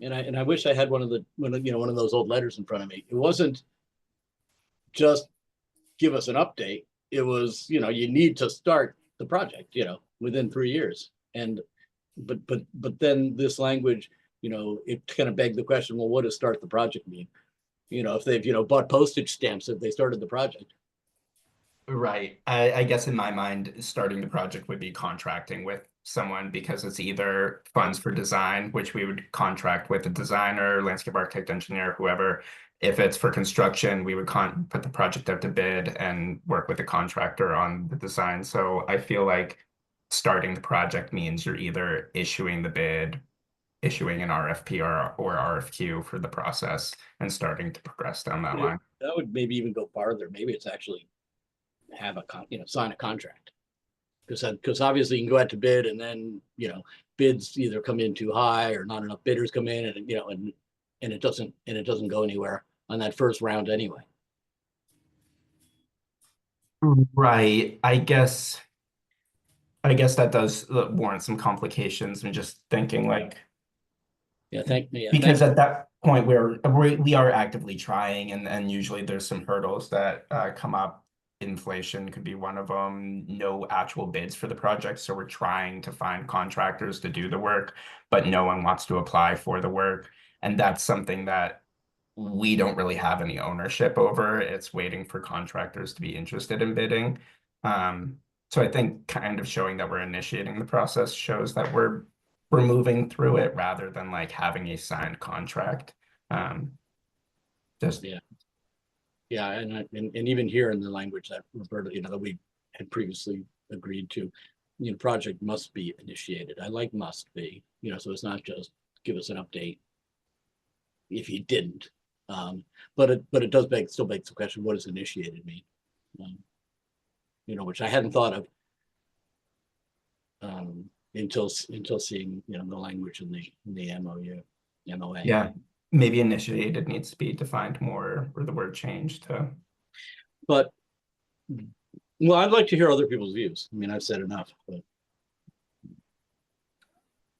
and I wish I had one of those old letters in front of me. It wasn't just give us an update. It was, you need to start the project, within 3 years. And but then this language, it kind of begged the question, well, what does start the project mean? If they've, bought postage stamps, if they started the project. Right. I guess in my mind, starting the project would be contracting with someone, because it's either funds for design, which we would contract with a designer, landscape architect, engineer, whoever. If it's for construction, we would put the project out to bid and work with the contractor on the design. So I feel like starting the project means you're either issuing the bid, issuing an RFP or RFQ for the process, and starting to progress down that line. That would maybe even go farther. Maybe it's actually have sign a contract, because obviously you can go out to bid, and then bids either come in too high or not enough bidders come in, and it doesn't go anywhere on that first round anyway. Right. I guess that does warrant some complications, and just thinking like, because at that point we are actively trying, and usually there's some hurdles that come up. Inflation could be one of them. No actual bids for the project, so we're trying to find contractors to do the work, but no one wants to apply for the work, and that's something that we don't really have any ownership over. It's waiting for contractors to be interested in bidding. So I think kind of showing that we're initiating the process shows that we're moving through it, rather than like having a signed contract. Yeah, and even here in the language that Roberta, that we had previously agreed to, project must be initiated. I like must be, so it's not just give us an update if you didn't. But it does still begs the question, what does initiated mean? Which I hadn't thought of until seeing the language in the MOA. Yeah, maybe initiated needs to be defined more, or the word changed to. But well, I'd like to hear other people's views. I mean, I've said enough. But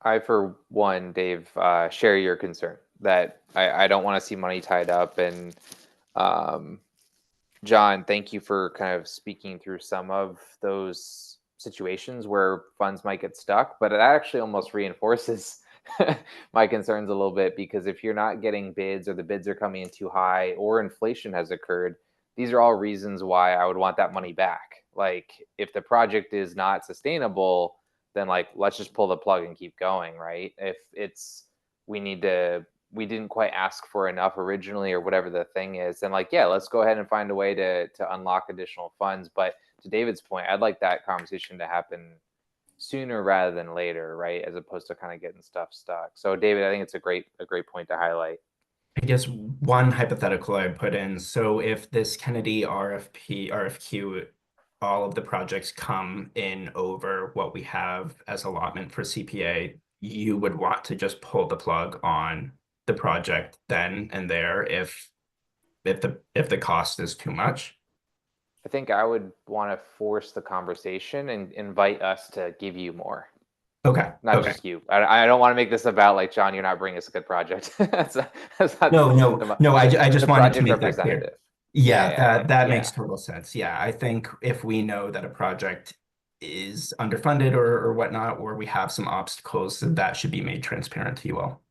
I, for one, Dave, share your concern that I don't want to see money tied up. And John, thank you for kind of speaking through some of those situations where funds might get stuck, but it actually almost reinforces my concerns a little bit, because if you're not getting bids, or the bids are coming in too high, or inflation has occurred, these are all reasons why I would want that money back. Like, if the project is not sustainable, then like, let's just pull the plug and keep going, right? If it's, we didn't quite ask for enough originally, or whatever the thing is, then like, yeah, let's go ahead and find a way to unlock additional funds. But to David's point, I'd like that conversation to happen sooner rather than later, right? As opposed to kind of getting stuff stuck. So David, I think it's a great point to highlight. I guess one hypothetical I put in, so if this Kennedy RFQ, all of the projects come in over what we have as allotment for CPA, you would want to just pull the plug on the project then and there if the cost is too much. I think I would want to force the conversation and invite us to give you more. Okay. Not just you. I don't want to make this about like, John, you're not bringing us a good project. that's not no. I just wanted to make that clear. Yeah, that makes total sense. Yeah, I think if we know that a project is underfunded or whatnot, or we have some obstacles, that should be made transparent to you all.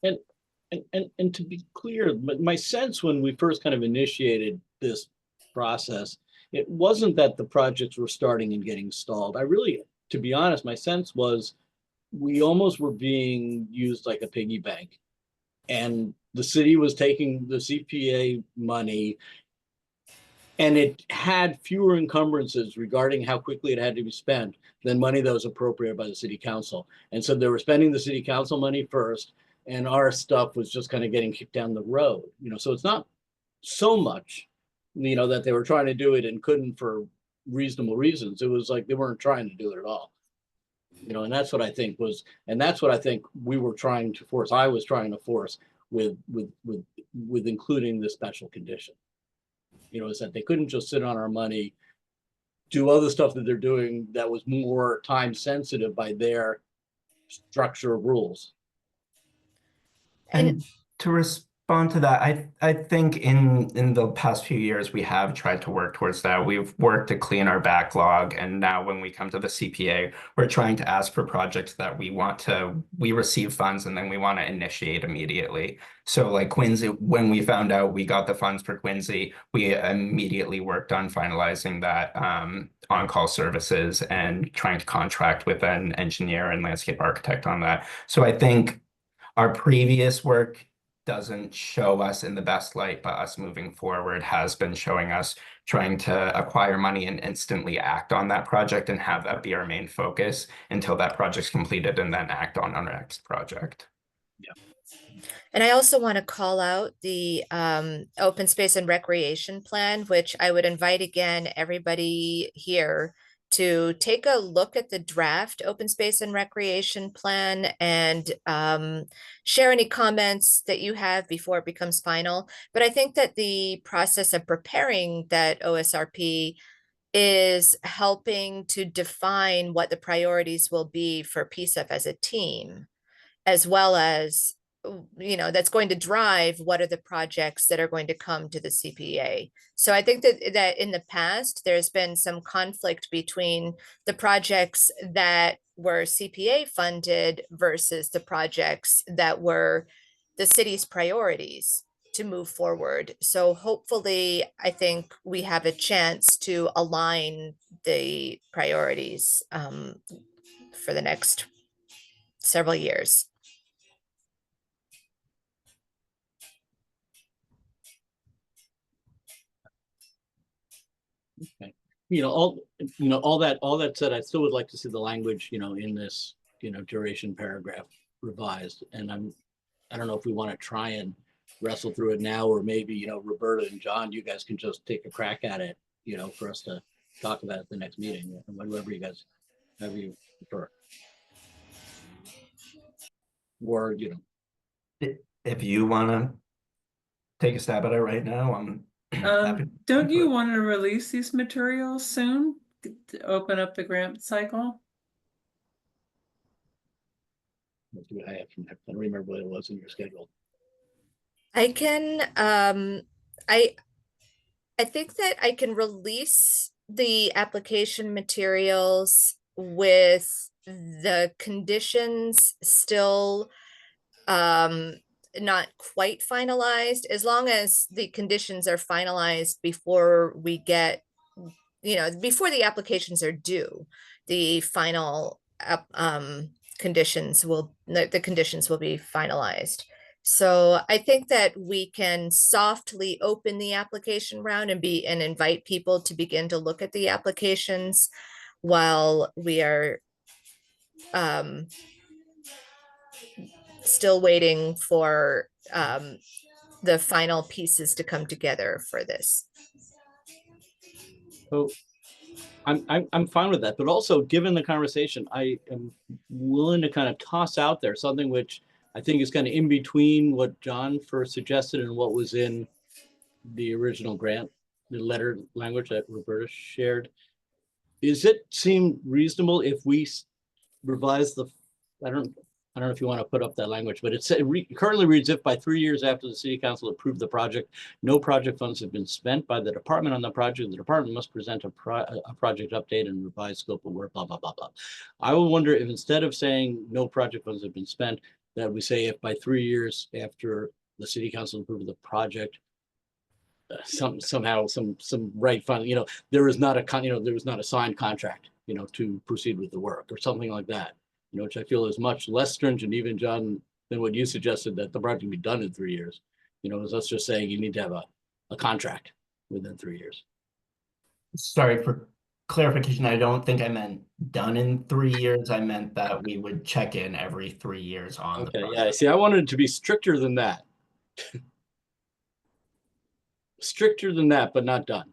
And to be clear, my sense when we first kind of initiated this process, it wasn't that the projects were starting and getting stalled. To be honest, my sense was we almost were being used like a piggy bank, and the city was taking the CPA money, and it had fewer encumbrances regarding how quickly it had to be spent than money that was appropriated by the city council. And so they were spending the city council money first, and our stuff was just kind of getting kicked down the road. So it's not so much, that they were trying to do it and couldn't for reasonable reasons. It was like they weren't trying to do it at all. And that's what I think we were trying to force. I was trying to force with including this special condition. Is that they couldn't just sit on our money, do other stuff that they're doing that was more time sensitive by their structure of rules. And to respond to that, I think in the past few years we have tried to work towards that. We've worked to clean our backlog, and now when we come to the CPA, we're trying to ask for projects that we receive funds and then we want to initiate immediately. So like Quincy, when we found out we got the funds for Quincy, we immediately worked on finalizing that on-call services and trying to contract with an engineer and landscape architect on that. So I think our previous work doesn't show us in the best light, but us moving forward has been showing us trying to acquire money and instantly act on that project and have that be our main focus until that project's completed and then act on our next project. And I also want to call out the open space and recreation plan, which I would invite again everybody here to take a look at the draft open space and recreation plan and share any comments that you have before it becomes final. But I think that the process of preparing that OSRP is helping to define what the priorities will be for PSEP as a team, as well as, that's going to drive what are the projects that are going to come to the CPA. So I think that in the past, there's been some conflict between the projects that were CPA funded versus the projects that were the city's priorities to move forward. So hopefully, I think we have a chance to align the priorities for the next several years. Okay. All that said, I still would like to see the language, in this, duration paragraph revised. And I don't know if we want to try and wrestle through it now, or maybe, Roberta and John, you guys can just take a crack at it, for us to talk about at the next meeting, whatever you prefer. Or, If you want to take a stab at it right now, I'm happy. Don't you want to release these materials soon to open up the grant cycle? what do I don't remember what it was in your schedule. I can, I think that I can release the application materials with the conditions still not quite finalized, as long as the conditions are finalized before we get, before the applications are due, the final conditions will be finalized. So I think that we can softly open the application round and invite people to begin to look at the applications while we are still waiting for the final pieces to come together for this. So I'm fine with that, but also given the conversation, I am willing to kind of toss out there something which I think is kind of in between what John first suggested and what was in the original grant, the letter language that Roberta shared. Is it seem reasonable if we revise I don't know if you want to put up that language, but it currently reads, if by 3 years after the city council approved the project, no project funds have been spent by the department on the project, the department must present a project update and revised scope of work, blah, blah, blah, blah. I would wonder if instead of saying no project funds have been spent, that we say if by 3 years after the city council approved the project, somehow some right fund, there is not there was not a signed contract, to proceed with the work or something like that, which I feel is much less stringent, even John, than what you suggested, that the project be done in 3 years. Is us just saying you need to have a contract within 3 years. Sorry for clarification. I don't think I meant done in 3 years. I meant that we would check in every 3 years on the project. Yeah, see, I wanted it to be stricter than that. Stricter than that, but not done.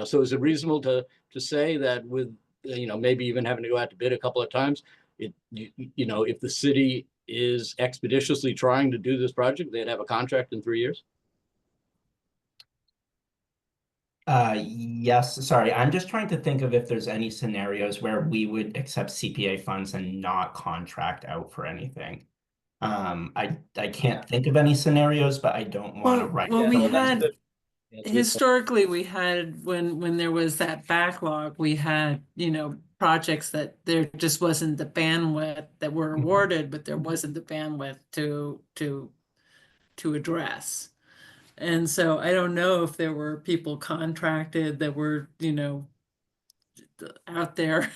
So is it reasonable to say that with, maybe even having to go out to bid a couple of times, if the city is expeditiously trying to do this project, they'd have a contract in 3 years? Yes, sorry. I'm just trying to think of if there's any scenarios where we would accept CPA funds and not contract out for anything. I can't think of any scenarios, but I don't want to write Well, it. we No, that's had good. That's a good point. historically we had when there was that backlog, we had, you know, projects that there just wasn't the bandwidth that were Mhm. awarded, but there wasn't the bandwidth to address. And so I don't know if there were people contracted that were, you know, out there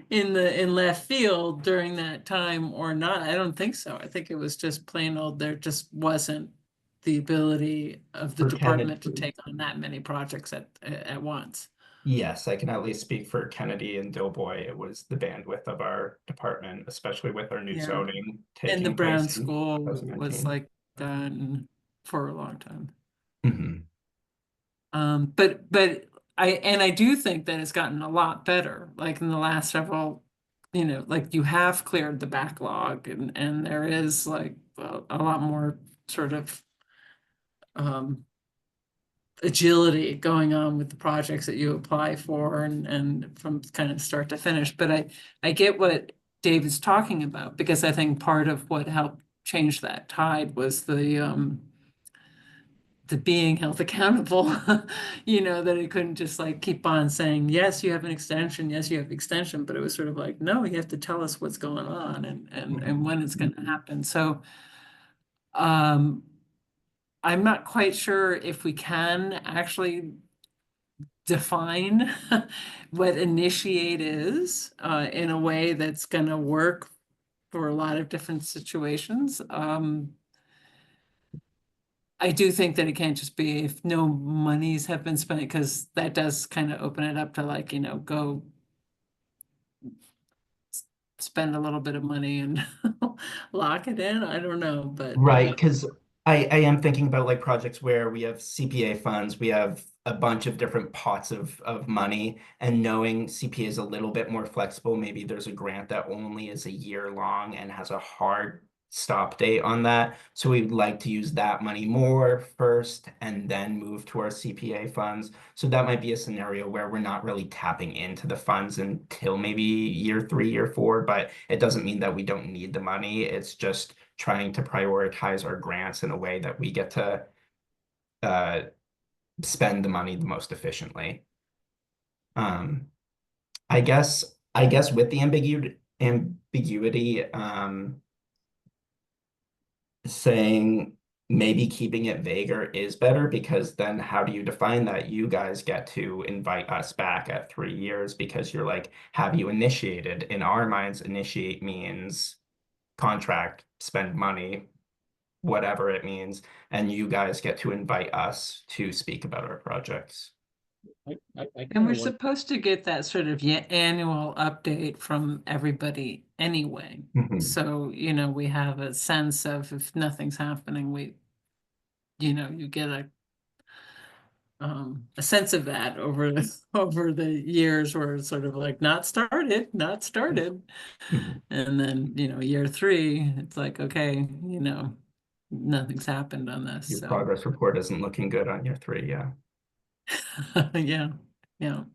in left field during that time or not. I don't think so. I think it was just plain old, there just wasn't the ability of the For department to Kennedy. take on that many projects at once. Yes, I can at least speak for Kennedy and Doughboy. It was the bandwidth of our department, especially with our new Yeah. zoning And the taking Brown place in School was 2019. like done for a long time. Mhm. But I do think that it's gotten a lot better, like in the last several, you know, like you have cleared the backlog and there is like a lot more sort of agility going on with the projects that you apply for and from kind of start to finish. But I get what David's talking about, because I think part of what helped change that tide was the being held accountable, you know, that it couldn't just like keep on saying, yes, you have an extension, yes, you have extension, but it was sort of like, no, you have to tell us what's going on and when it's going to happen. So I'm not quite sure if we can actually define what initiate is in a way that's going to work for a lot of different situations. I do think that it can't just be if no monies have been spent, because that does kind of open it up to like, you know, go spend a little bit of money and lock it in. I don't know, but Right, because I am thinking about like projects where we have CPA funds, we have a bunch of different pots of money, and knowing CPA is a little bit more flexible, maybe there's a grant that only is a year long and has a hard stop date on that. So we'd like to use that money more first and then move to our CPA funds. So that might be a scenario where we're not really tapping into the funds until maybe year 3, year 4, but it doesn't mean that we don't need the money. It's just trying to prioritize our grants in a way that we get to spend the money the most efficiently. Um, I guess with the ambiguity, saying maybe keeping it vaguer is better, because then how do you define that? You guys get to invite us back at 3 years because you're like, have you initiated? In our minds, initiate means contract, spend money, whatever it means, and you guys get to invite us to speak about our projects. I and kinda we're want- supposed to get that sort of annual update from everybody anyway. Mhm. So, you know, we have a sense of if nothing's happening, you know, you get a sense of that over over the years where it's sort of like not started. Mhm. And then, you know, year 3, it's like, okay, you know, nothing's happened on this. Your So progress report isn't looking good on year 3, yeah. yeah, yeah.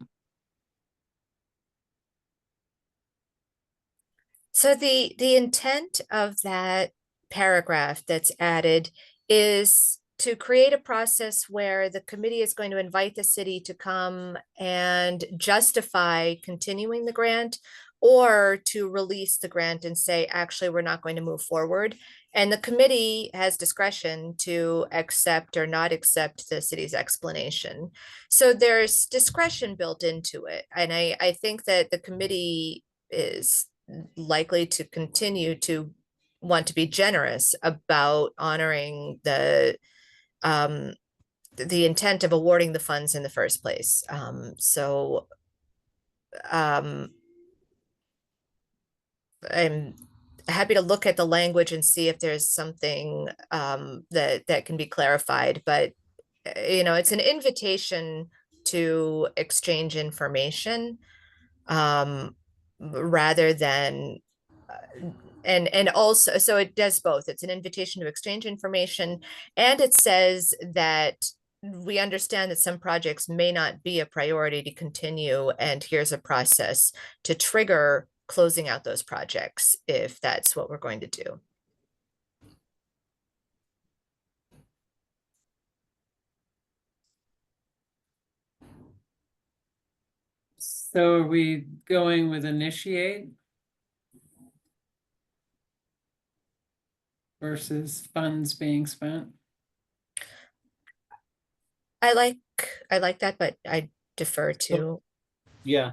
So the intent of that paragraph that's added is to create a process where the committee is going to invite the city to come and justify continuing the grant, or to release the grant and say, actually, we're not going to move forward. And the committee has discretion to accept or not accept the city's explanation. So there's discretion built into it. And I think that the committee is likely to continue to want to be generous about honoring the intent of awarding the funds in the first place. I'm happy to look at the language and see if there's something that can be clarified, but you know, it's an invitation to exchange information rather than and also, so it does both. It's an invitation to exchange information, and it says that we understand that some projects may not be a priority to continue, and here's a process to trigger closing out those projects if that's what we're going to do. So are we going with initiate versus funds being spent? I like that, but I defer to, Yeah.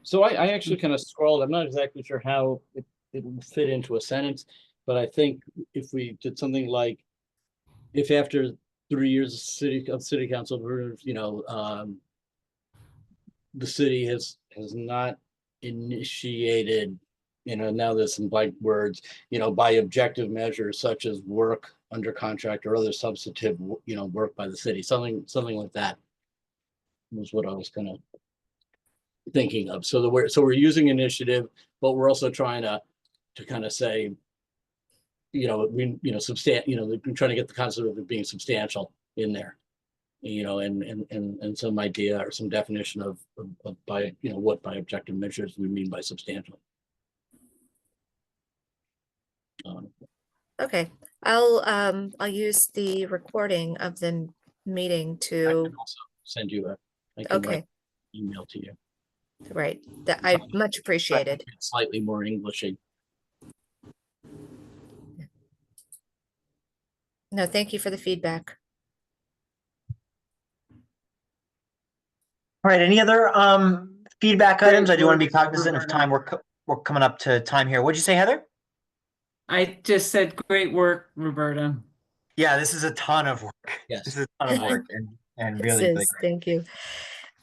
So I actually kind of scrolled. I'm not exactly sure how it would fit into a sentence, but I think if we did something like, if after 3 years of city council, the city has not initiated, now there's some blank words, by objective measures such as work under contract or other substantive, work by the city, something like that was what I was kind of thinking of. So we're using initiative, but we're also trying to kind of say, we're trying to get the concept of it being substantial in there, and some idea or some definition of by, what by objective measures we mean by substantial. okay. I'll use the recording of the meeting I to, can also send you I can write okay, email to you. right. That I much appreciated. It's slightly more Englishy. No, thank you for the feedback. All right, any other feedback items? I do want to be cognizant of time. We're coming up to time here. What'd you say, Heather? I just said, great work, Roberta. Yeah, this is a ton of work. Yes. This is a ton of work and This really, really is, great. thank you.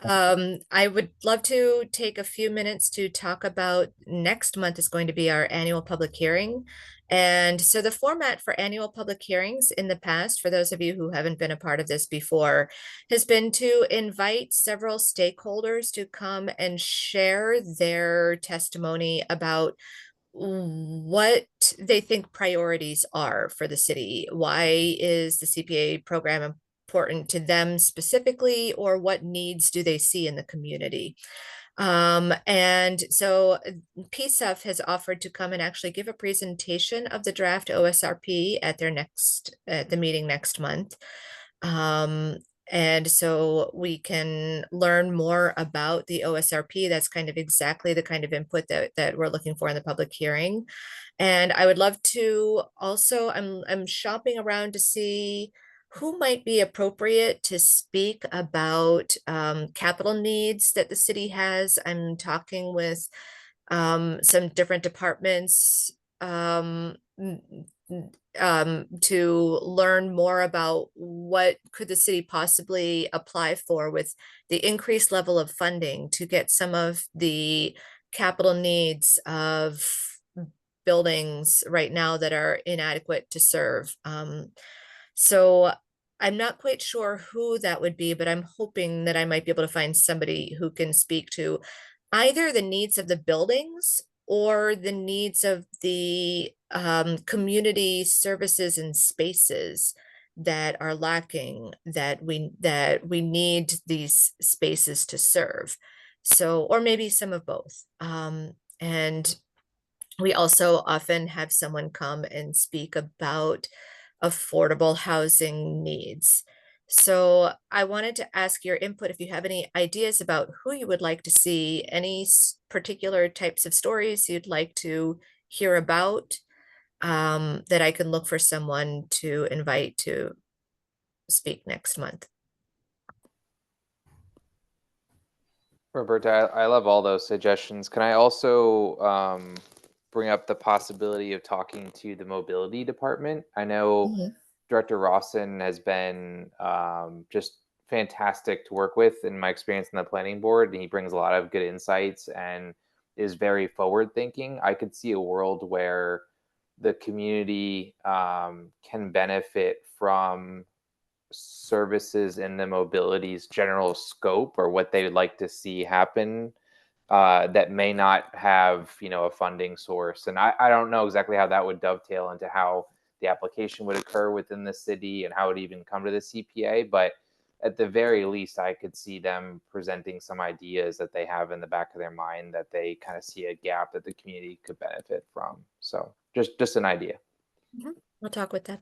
I would love to take a few minutes to talk about next month is going to be our annual public hearing. And so the format for annual public hearings in the past, for those of you who haven't been a part of this before, has been to invite several stakeholders to come and share their testimony about what they think priorities are for the city. Why is the CPA program important to them specifically, or what needs do they see in the community? And so PSEF has offered to come and actually give a presentation of the draft OSRP at the meeting next month. And so we can learn more about the OSRP. That's kind of exactly the kind of input that we're looking for in the public hearing. And I would love to also, I'm shopping around to see who might be appropriate to speak about capital needs that the city has. I'm talking with some different departments to learn more about what could the city possibly apply for with the increased level of funding to get some of the capital needs of buildings right now that are inadequate to serve. So I'm not quite sure who that would be, but I'm hoping that I might be able to find somebody who can speak to either the needs of the buildings or the needs of the community services and spaces that are lacking, that we need these spaces to serve. So, or maybe some of both. And we also often have someone come and speak about affordable housing needs. So I wanted to ask your input if you have any ideas about who you would like to see, any particular types of stories you'd like to hear about, that I can look for someone to invite to speak next month. Roberta, I love all those suggestions. Can I also bring up the possibility of talking to the mobility department? I know Director Rawson has been just fantastic to work with in my experience in the planning board, and he brings a lot of good insights and is very forward thinking. I could see a world where the community can benefit from services in the mobility's general scope or what they would like to see happen that may not have, a funding source. And I don't know exactly how that would dovetail into how the application would occur within the city and how it even come to the CPA. But at the very least, I could see them presenting some ideas that they have in the back of their mind that they kind of see a gap that the community could benefit from. So just an idea. I'll talk with them.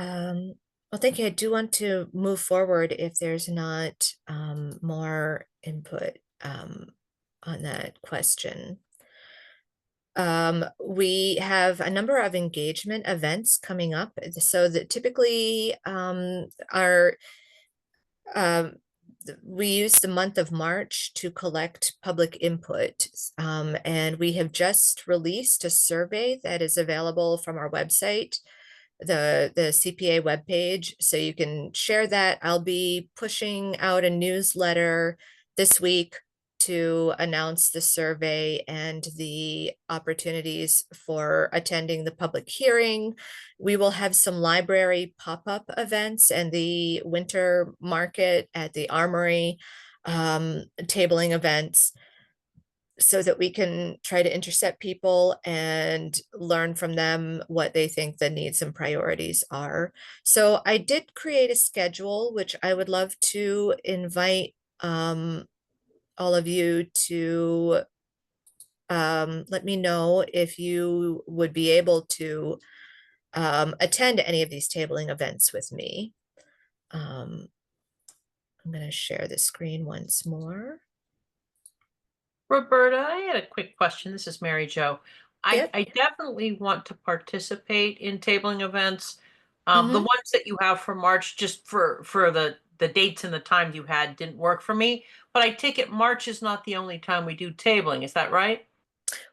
Well, thank you. I do want to move forward if there's not more input on that question. We have a number of engagement events coming up. So that typically we use the month of March to collect public input. And we have just released a survey that is available from our website, the CPA webpage, so you can share that. I'll be pushing out a newsletter this week to announce the survey and the opportunities for attending the public hearing. We will have some library pop-up events and the winter market at the Armory, tabling events, so that we can try to intercept people and learn from them what they think the needs and priorities are. So I did create a schedule, which I would love to invite all of you to let me know if you would be able to attend any of these tabling events with me. I'm going to share the screen once more. Roberta, I had a quick question. This is Mary Jo. Yep. I definitely want to participate in tabling events. The ones that you have for March, just for the dates and the times you had didn't work for me. But I take it March is not the only time we do tabling. Is that right?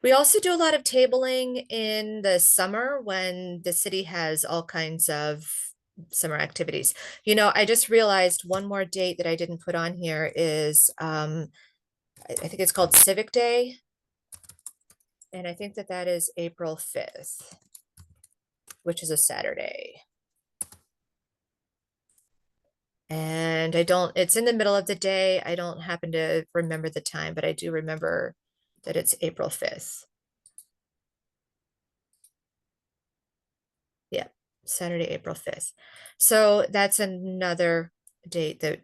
We also do a lot of tabling in the summer when the city has all kinds of summer activities. You know, I just realized one more date that I didn't put on here is I think it's called Civic Day. And I think that that is April 5th, which is a Saturday. And it's in the middle of the day. I don't happen to remember the time, but I do remember that it's April 5th. Yeah, Saturday, April 5th. So that's another date that,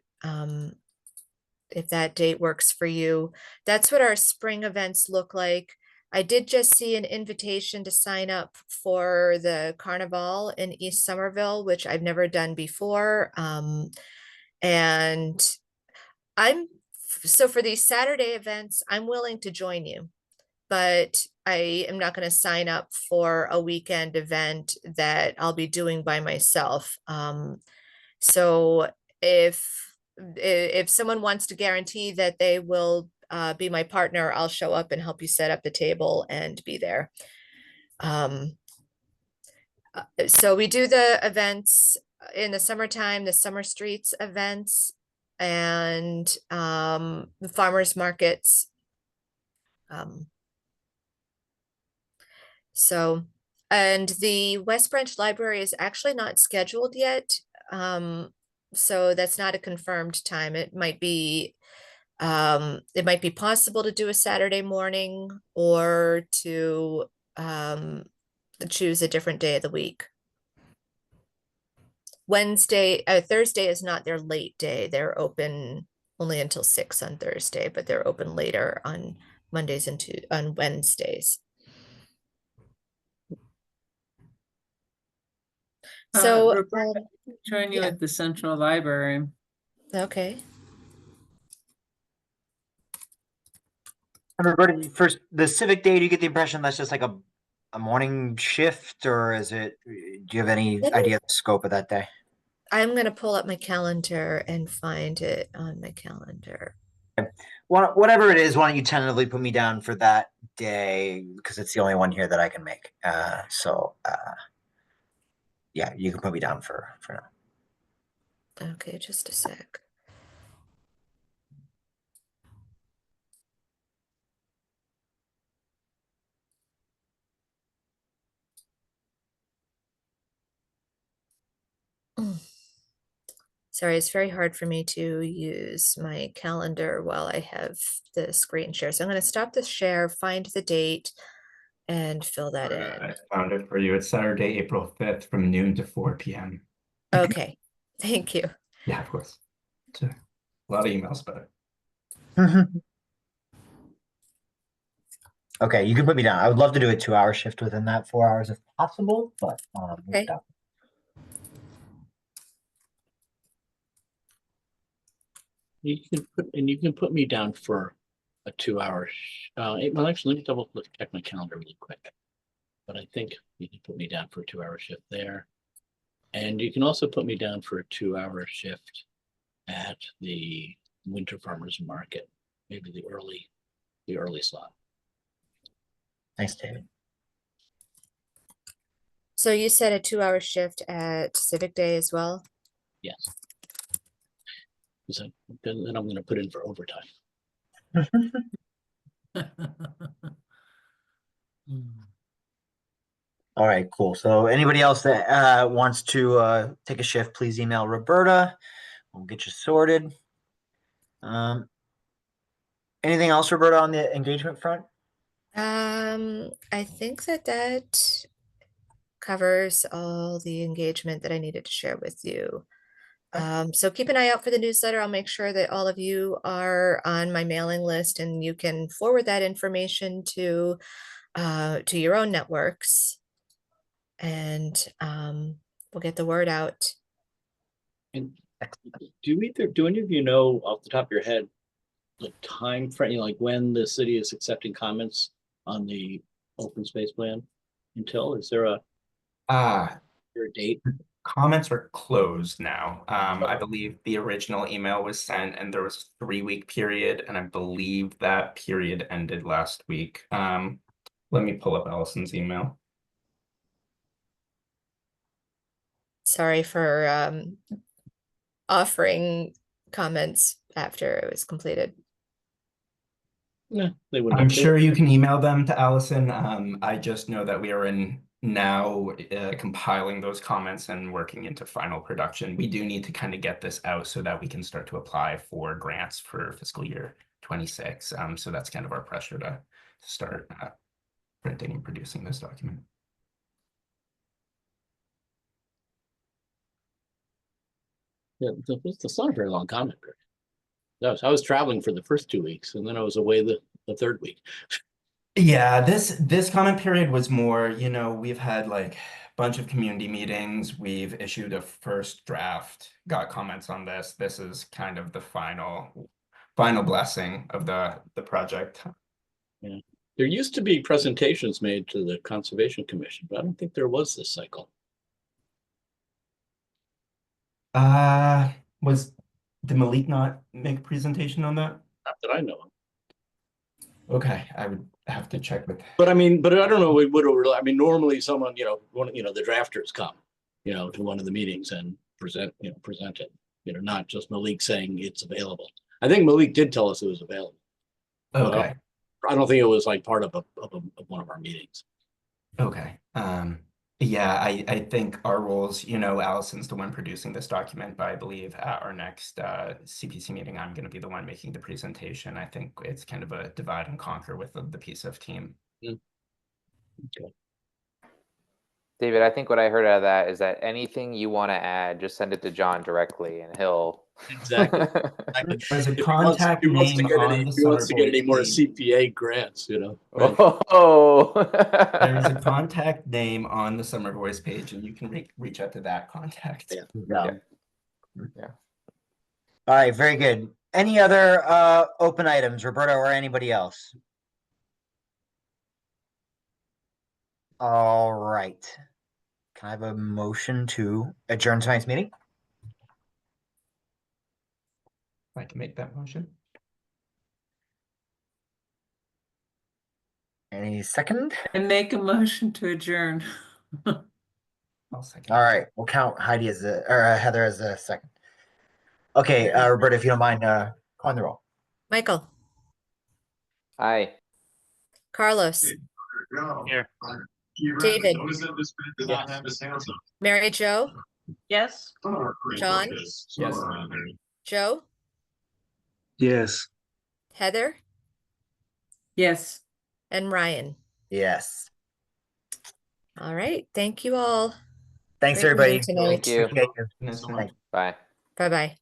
if that date works for you, that's what our spring events look like. I did just see an invitation to sign up for the Carnival in East Somerville, which I've never done before. And so for these Saturday events, I'm willing to join you, but I am not going to sign up for a weekend event that I'll be doing by myself. So if someone wants to guarantee that they will be my partner, I'll show up and help you set up the table and be there. So we do the events in the summertime, the summer streets events, and the farmers markets. So, and the West Branch Library is actually not scheduled yet. So that's not a confirmed time. It might be possible to do a Saturday morning or to choose a different day of the week. Thursday is not their late day. They're open only until 6 on Thursday, but they're open later on Mondays and on Wednesdays. So Roberta, join you at the Central Library. Okay. And Roberta, first, the Civic Day, do you get the impression that's just like a morning shift, or is it, do you have any idea of the scope of that day? I'm going to pull up my calendar and find it on my calendar. Okay. Whatever it is, why don't you tentatively put me down for that day, because it's the only one here that I can make. Yeah, you can put me down for now. Okay, just a sec. Sorry, it's very hard for me to use my calendar while I have the screen share. So I'm going to stop the share, find the date, and fill that in. I found it for you. It's Saturday, April 5th from noon to 4 p.m. Okay, thank you. Yeah, of course. So, a lot of emails, but Okay, you can put me down. I would love to do a 2-hour shift within that 4 hours if possible, but Okay. You can put me down for a 2-hour. Well, actually, let me double check my calendar really quick. But I think you can put me down for a 2-hour shift there, and you can also put me down for a 2-hour shift at the Winter Farmers Market, maybe the early slot. Thanks, David. So you said a 2-hour shift at Civic Day as well? Yes. So then I'm going to put in for overtime. All right, cool. So anybody else that wants to take a shift, please email Roberta. We'll get you sorted. Anything else, Roberta, on the engagement front? I think that covers all the engagement that I needed to share with you. So keep an eye out for the newsletter. I'll make sure that all of you are on my mailing list and you can forward that information to your own networks, and we'll get the word out. And do any of you know off the top of your head the time frame, like when the city is accepting comments on the open space plan? Is there a date? Comments are closed now. I believe the original email was sent and there was a 3-week period, and I believe that period ended last week. Let me pull up Allison's email. Sorry for offering comments after it was completed. No, they wouldn't. I'm sure you can email them to Allison. I just know that we are now compiling those comments and working into final production. We do need to kind of get this out so that we can start to apply for grants for fiscal year 26. So that's kind of our pressure to start printing and producing this document. Yeah, it's not a very long comment period. I was traveling for the first 2 weeks, and then I was away the third week. Yeah, this comment period was more, we've had like a bunch of community meetings. We've issued a first draft, got comments on this. This is kind of the final blessing of the project. Yeah. There used to be presentations made to the Conservation Commission, but I don't think there was this cycle. Did Malik not make a presentation on that? Not that I know of. Okay, I would have to check with. But I don't know. It would really. Normally someone, the drafters come, to one of the meetings and present it. Not just Malik saying it's available. I think Malik did tell us it was available. Okay. I don't think it was like part of one of our meetings. Okay. Yeah, I think our roles, Allison's the one producing this document, but I believe at our next CPC meeting, I'm going to be the one making the presentation. I think it's kind of a divide and conquer with the PSIF team. Okay. David, I think what I heard out of that is that anything you want to add, just send it to John directly and he'll. Exactly. There's a contact name on the He wants to get any more Somerville CPA grants, Right. Oh. There's a contact name on the Summer Voice page, and you can reach out to that contact. Yeah. All right, very good. Any other open items, Roberta or anybody else? All right. Can I have a motion to adjourn tonight's meeting? I can make that motion. Any second? And make a motion to adjourn. I'll second. All right, we'll count Heidi as Heather as a second. Okay, Roberta, if you don't mind, call on the roll. Michael. Aye. Carlos. Here. David. Yes. Mary Jo. Yes. John. Yes. Joe. Yes. Heather. Yes. And Ryan. Yes. All right. Thank you all. Thanks, Great everybody. meeting tonight. Thank you. Appreciate you. Goodness, Thanks. Bye. Bye-bye.